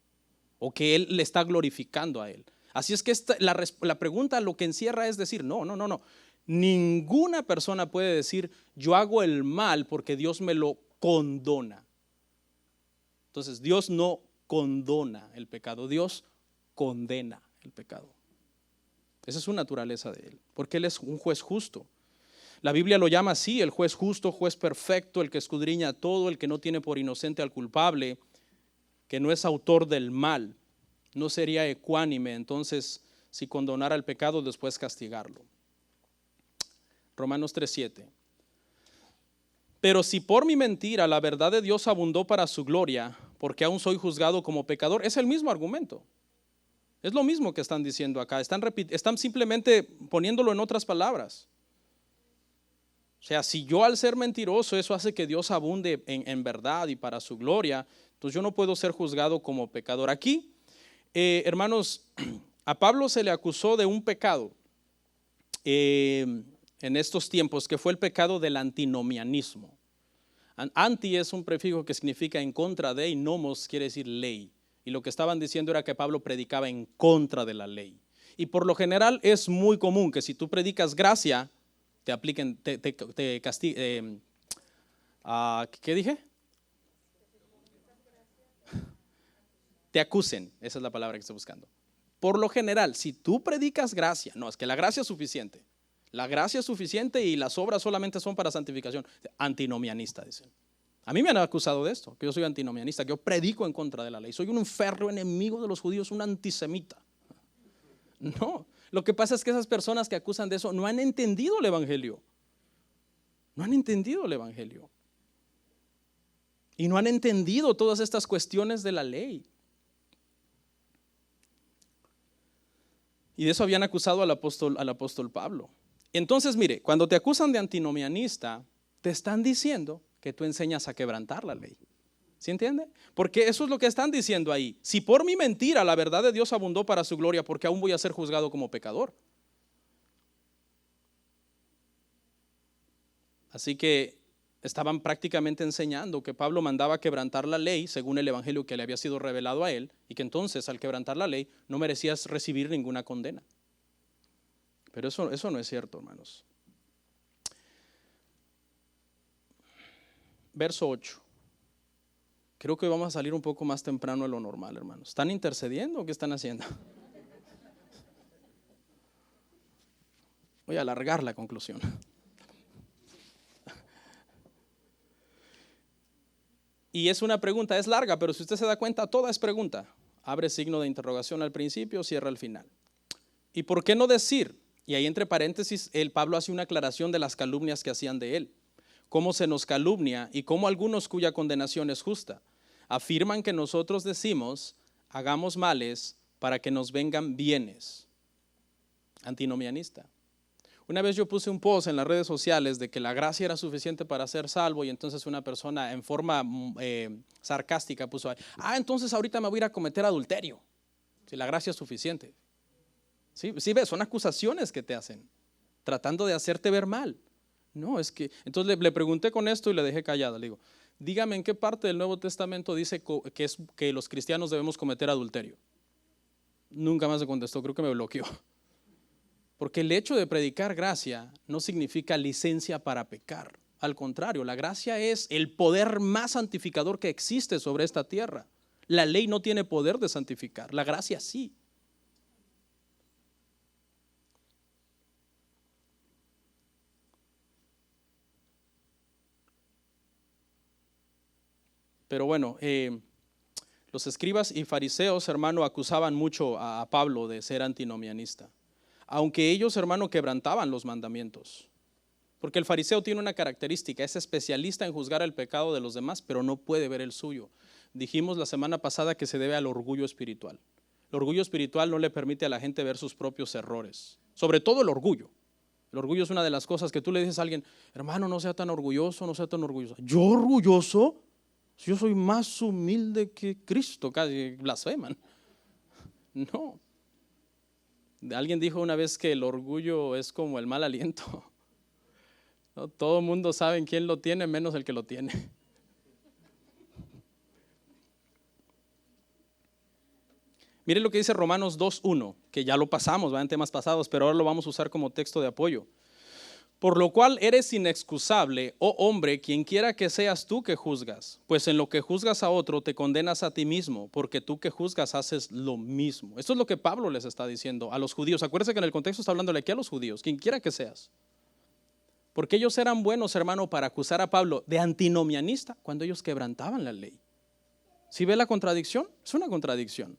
O que Él le está glorificando a Él. Así es que la pregunta lo que encierra es decir: no. Ninguna persona puede decir yo hago el mal porque Dios me lo condona. Entonces Dios no condona el pecado, Dios condena el pecado. Esa es su naturaleza de Él, porque Él es un juez justo. La Biblia lo llama así: el juez justo, juez perfecto, el que escudriña todo, el que no tiene por inocente al culpable, que no es autor del mal. No sería ecuánime entonces si condonara el pecado después castigarlo. Romanos 3:7. Pero si por mi mentira la verdad de Dios abundó para su gloria, porque aún soy juzgado como pecador. Es el mismo argumento. Es lo mismo que están diciendo acá. Están simplemente poniéndolo en otras palabras. O sea, si yo al ser mentiroso, eso hace que Dios abunde en verdad y para su gloria, entonces yo no puedo ser juzgado como pecador. Aquí, hermanos, a Pablo se le acusó de un pecado en estos tiempos, que fue el pecado del antinomianismo. Anti es un prefijo que significa en contra de, y nomos quiere decir ley. Y lo que estaban diciendo era que Pablo predicaba en contra de la ley. Y por lo general es muy común que si tú predicas gracia, te apliquen, te castiguen. ¿Qué dije? Te acusen, esa es la palabra que estoy buscando. Por lo general, si tú predicas gracia, no, es que la gracia es suficiente. La gracia es suficiente y las obras solamente son para santificación. Antinomianista, dicen. A mí me han acusado de esto, que yo soy antinomianista, que yo predico en contra de la ley. Soy un férreo enemigo de los judíos, un antisemita. No, lo que pasa es que esas personas que acusan de eso no han entendido el evangelio. No han entendido el evangelio. Y no han entendido todas estas cuestiones de la ley. Y de eso habían acusado al apóstol Pablo. Entonces, mire, cuando te acusan de antinomianista, te están diciendo que tú enseñas a quebrantar la ley. ¿Sí entiende? Porque eso es lo que están diciendo ahí. Si por mi mentira la verdad de Dios abundó para su gloria, porque aún voy a ser juzgado como pecador. Así que estaban prácticamente enseñando que Pablo mandaba quebrantar la ley según el evangelio que le había sido revelado a él, y que entonces al quebrantar la ley no merecías recibir ninguna condena. Pero eso no es cierto, hermanos. Verso 8. Creo que vamos a salir un poco más temprano de lo normal, hermanos. ¿Están intercediendo o qué están haciendo? Voy a alargar la conclusión. Y es una pregunta, es larga, pero si usted se da cuenta, toda es pregunta. Abre signo de interrogación al principio, cierra al final. ¿Y por qué no decir? Y ahí entre paréntesis, Pablo hace una aclaración de las calumnias que hacían de él. Cómo se nos calumnia y cómo algunos cuya condenación es justa afirman que nosotros decimos hagamos males para que nos vengan bienes. Antinomianista. Una vez yo puse un post en las redes sociales de que la gracia era suficiente para ser salvo, y entonces una persona en forma sarcástica puso ahí: entonces ahorita me voy a ir a cometer adulterio, si la gracia es suficiente. Sí, ves, son acusaciones que te hacen, tratando de hacerte ver mal. No, es que, entonces le pregunté con esto y le dejé callada. Le digo: dígame en qué parte del Nuevo Testamento dice que los cristianos debemos cometer adulterio. Nunca más se contestó, creo que me bloqueó. Porque el hecho de predicar gracia no significa licencia para pecar. Al contrario, la gracia es el poder más santificador que existe sobre esta tierra. La ley no tiene poder de santificar, la gracia sí. Pero bueno, los escribas y fariseos, hermano, acusaban mucho a Pablo de ser antinomianista. Aunque ellos, hermano, quebrantaban los mandamientos. Porque el fariseo tiene una característica, es especialista en juzgar el pecado de los demás, pero no puede ver el suyo. Dijimos la semana pasada que se debe al orgullo espiritual. El orgullo espiritual no le permite a la gente ver sus propios errores, sobre todo el orgullo. El orgullo es una de las cosas que tú le dices a alguien, hermano, no sea tan orgulloso, no sea tan orgulloso. ¿Yo orgulloso? Yo soy más humilde que Cristo, casi blasfeman. No. Alguien dijo una vez que el orgullo es como el mal aliento. ¿No? Todo el mundo sabe quién lo tiene, menos el que lo tiene. Mire lo que dice Romanos 2:1, que ya lo pasamos, va en temas pasados, pero ahora lo vamos a usar como texto de apoyo. Por lo cual eres inexcusable, oh hombre, quien quiera que seas tú que juzgas, pues en lo que juzgas a otro te condenas a ti mismo, porque tú que juzgas haces lo mismo. Esto es lo que Pablo les está diciendo a los judíos. Acuérdense que en el contexto está hablándole aquí a los judíos, quien quiera que seas. Porque ellos eran buenos, hermano, para acusar a Pablo de antinomianista cuando ellos quebrantaban la ley. ¿Sí ve la contradicción? Es una contradicción.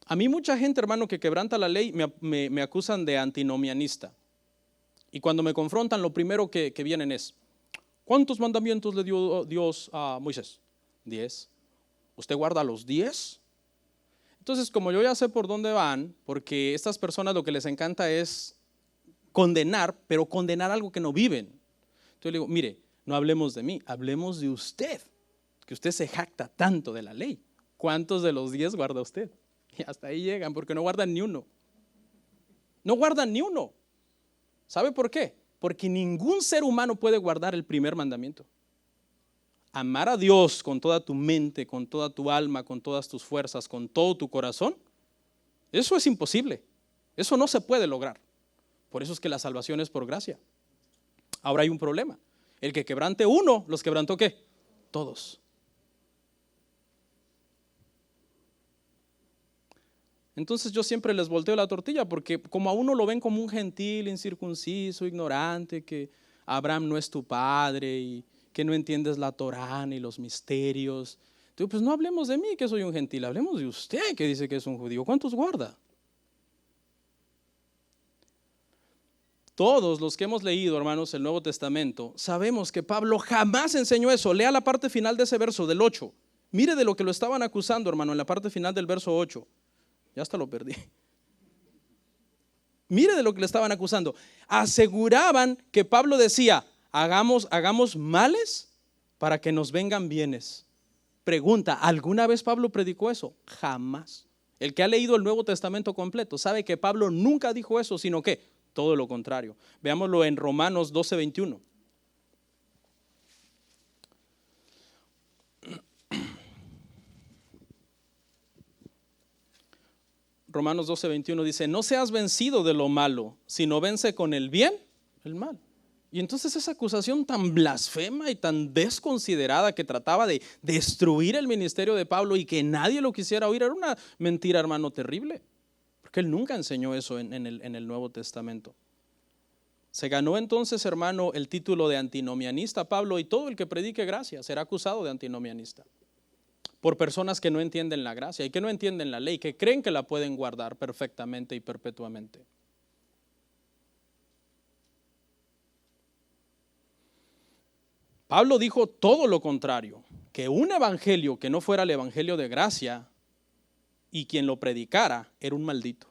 A mí mucha gente, hermano, que quebranta la ley me acusan de antinomianista. Y cuando me confrontan, lo primero que vienen es, ¿cuántos mandamientos le dio Dios a Moisés? 10. ¿Usted guarda los 10? Entonces, como yo ya sé por dónde van, porque estas personas lo que les encanta es condenar, pero condenar algo que no viven. Entonces le digo, mire, no hablemos de mí, hablemos de usted, que usted se jacta tanto de la ley. ¿Cuántos de los 10 guarda usted? Y hasta ahí llegan, porque no guardan ni uno. No guardan ni uno. ¿Sabe por qué? Porque ningún ser humano puede guardar el primer mandamiento. Amar a Dios con toda tu mente, con toda tu alma, con todas tus fuerzas, con todo tu corazón, eso es imposible. Eso no se puede lograr. Por eso es que la salvación es por gracia. Ahora hay un problema. El que quebrante uno, ¿los quebrantó qué? Todos. Entonces yo siempre les volteo la tortilla porque como a uno lo ven como un gentil, incircunciso, ignorante, que Abraham no es tu padre y que no entiendes la Torá ni los misterios. Entonces, pues no hablemos de mí que soy un gentil, hablemos de usted que dice que es un judío. ¿Cuántos guarda? Todos los que hemos leído, hermanos, el Nuevo Testamento, sabemos que Pablo jamás enseñó eso. Lea la parte final de ese verso, del 8. Mire de lo que lo estaban acusando, hermano, en la parte final del verso 8. Ya hasta lo perdí. Mire de lo que le estaban acusando. Aseguraban que Pablo decía, hagamos males para que nos vengan bienes. Pregunta, ¿alguna vez Pablo predicó eso? Jamás. El que ha leído el Nuevo Testamento completo sabe que Pablo nunca dijo eso, sino que todo lo contrario. Veámoslo en Romanos 12:21. Romanos 12:21 dice, no seas vencido de lo malo, sino vence con el bien el mal. Y entonces esa acusación tan blasfema y tan desconsiderada que trataba de destruir el ministerio de Pablo y que nadie lo quisiera oír, era una mentira, hermano, terrible. Porque él nunca enseñó eso en el Nuevo Testamento. Se ganó entonces, hermano, el título de antinomianista Pablo, y todo el que predique gracia será acusado de antinomianista. Por personas que no entienden la gracia y que no entienden la ley, que creen que la pueden guardar perfectamente y perpetuamente. Pablo dijo todo lo contrario, que un evangelio que no fuera el evangelio de gracia y quien lo predicara era un maldito.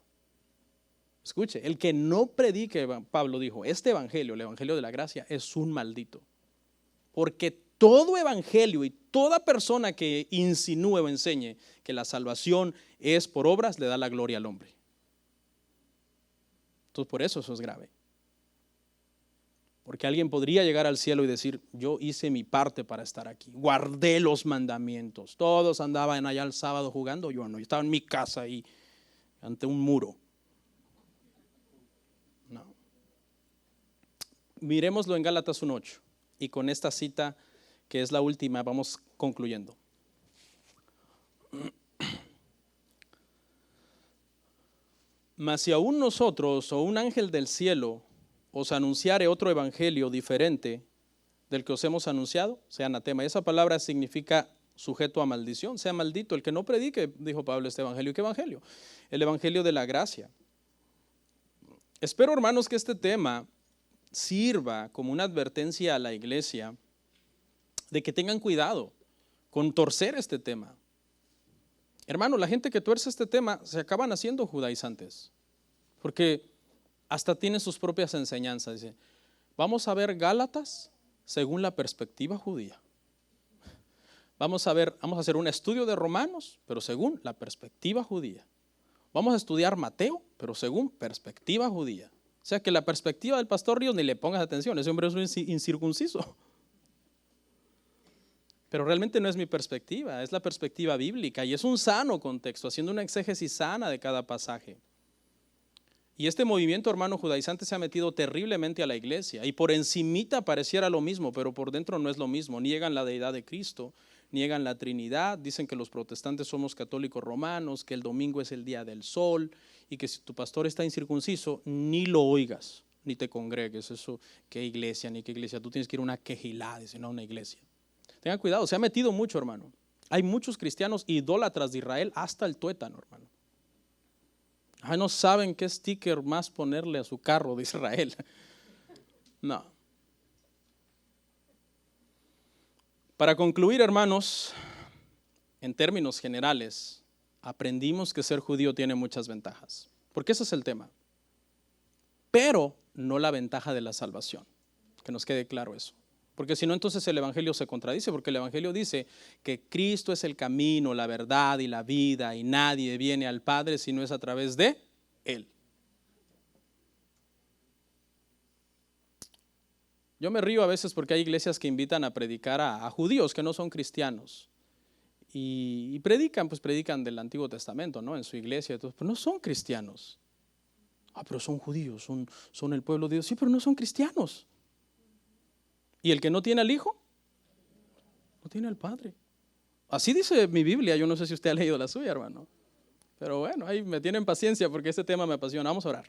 Escuche, el que no predique, Pablo dijo, este evangelio, el evangelio de la gracia, es un maldito. Porque todo evangelio y toda persona que insinúe o enseñe que la salvación es por obras, le da la gloria al hombre. Entonces por eso es grave. Porque alguien podría llegar al cielo y decir, yo hice mi parte para estar aquí, guardé los mandamientos. Todos andaban allá el sábado jugando, yo no, yo estaba en mi casa ahí ante un muro. No. Miremoslo en Gálatas 1:8 y con esta cita que es la última, vamos concluyendo. Mas si aún nosotros o un ángel del cielo os anunciare otro evangelio diferente del que os hemos anunciado, sea anatema. Esa palabra significa sujeto a maldición, sea maldito el que no predique, dijo Pablo, este evangelio. ¿Qué evangelio? El evangelio de la gracia. Espero, hermanos, que este tema sirva como una advertencia a la iglesia de que tengan cuidado con torcer este tema. Hermano, la gente que tuerce este tema se acaban haciendo judaizantes, porque hasta tienen sus propias enseñanzas. Dice, vamos a ver Gálatas según la perspectiva judía. Vamos a hacer un estudio de Romanos, pero según la perspectiva judía. Vamos a estudiar Mateo, pero según perspectiva judía. O sea que la perspectiva del pastor Ríos ni le pongas atención, ese hombre es un incircunciso. Pero realmente no es mi perspectiva, es la perspectiva bíblica y es un sano contexto, haciendo una exégesis sana de cada pasaje. Y este movimiento, hermano, judaizante se ha metido terriblemente a la iglesia y por encimita pareciera lo mismo, pero por dentro no es lo mismo. Niegan la deidad de Cristo, niegan la Trinidad, dicen que los protestantes somos católicos romanos, que el domingo es el día del sol y que si tu pastor está incircunciso, ni lo oigas, ni te congregues. Eso, ¿qué iglesia? Ni qué iglesia. Tú tienes que ir a una quejilá, dice, no a una iglesia. Tengan cuidado, se ha metido mucho, hermano. Hay muchos cristianos idólatras de Israel hasta el tuétano, hermano. No saben qué sticker más ponerle a su carro de Israel. No. Para concluir, hermanos, en términos generales, aprendimos que ser judío tiene muchas ventajas, porque ese es el tema. Pero no la ventaja de la salvación, que nos quede claro eso. Porque si no, entonces el evangelio se contradice, porque el evangelio dice que Cristo es el camino, la verdad y la vida, y nadie viene al Padre si no es a través de Él. Yo me río a veces porque hay iglesias que invitan a predicar a judíos que no son cristianos. Y predican del Antiguo Testamento, ¿no? En su iglesia, pero no son cristianos. Pero son judíos, son el pueblo de Dios. Sí, pero no son cristianos. ¿Y el que no tiene al Hijo? No tiene al Padre. Así dice mi Biblia, yo no sé si usted ha leído la suya, hermano. Pero bueno, ahí me tienen paciencia porque este tema me apasiona. Vamos a orar.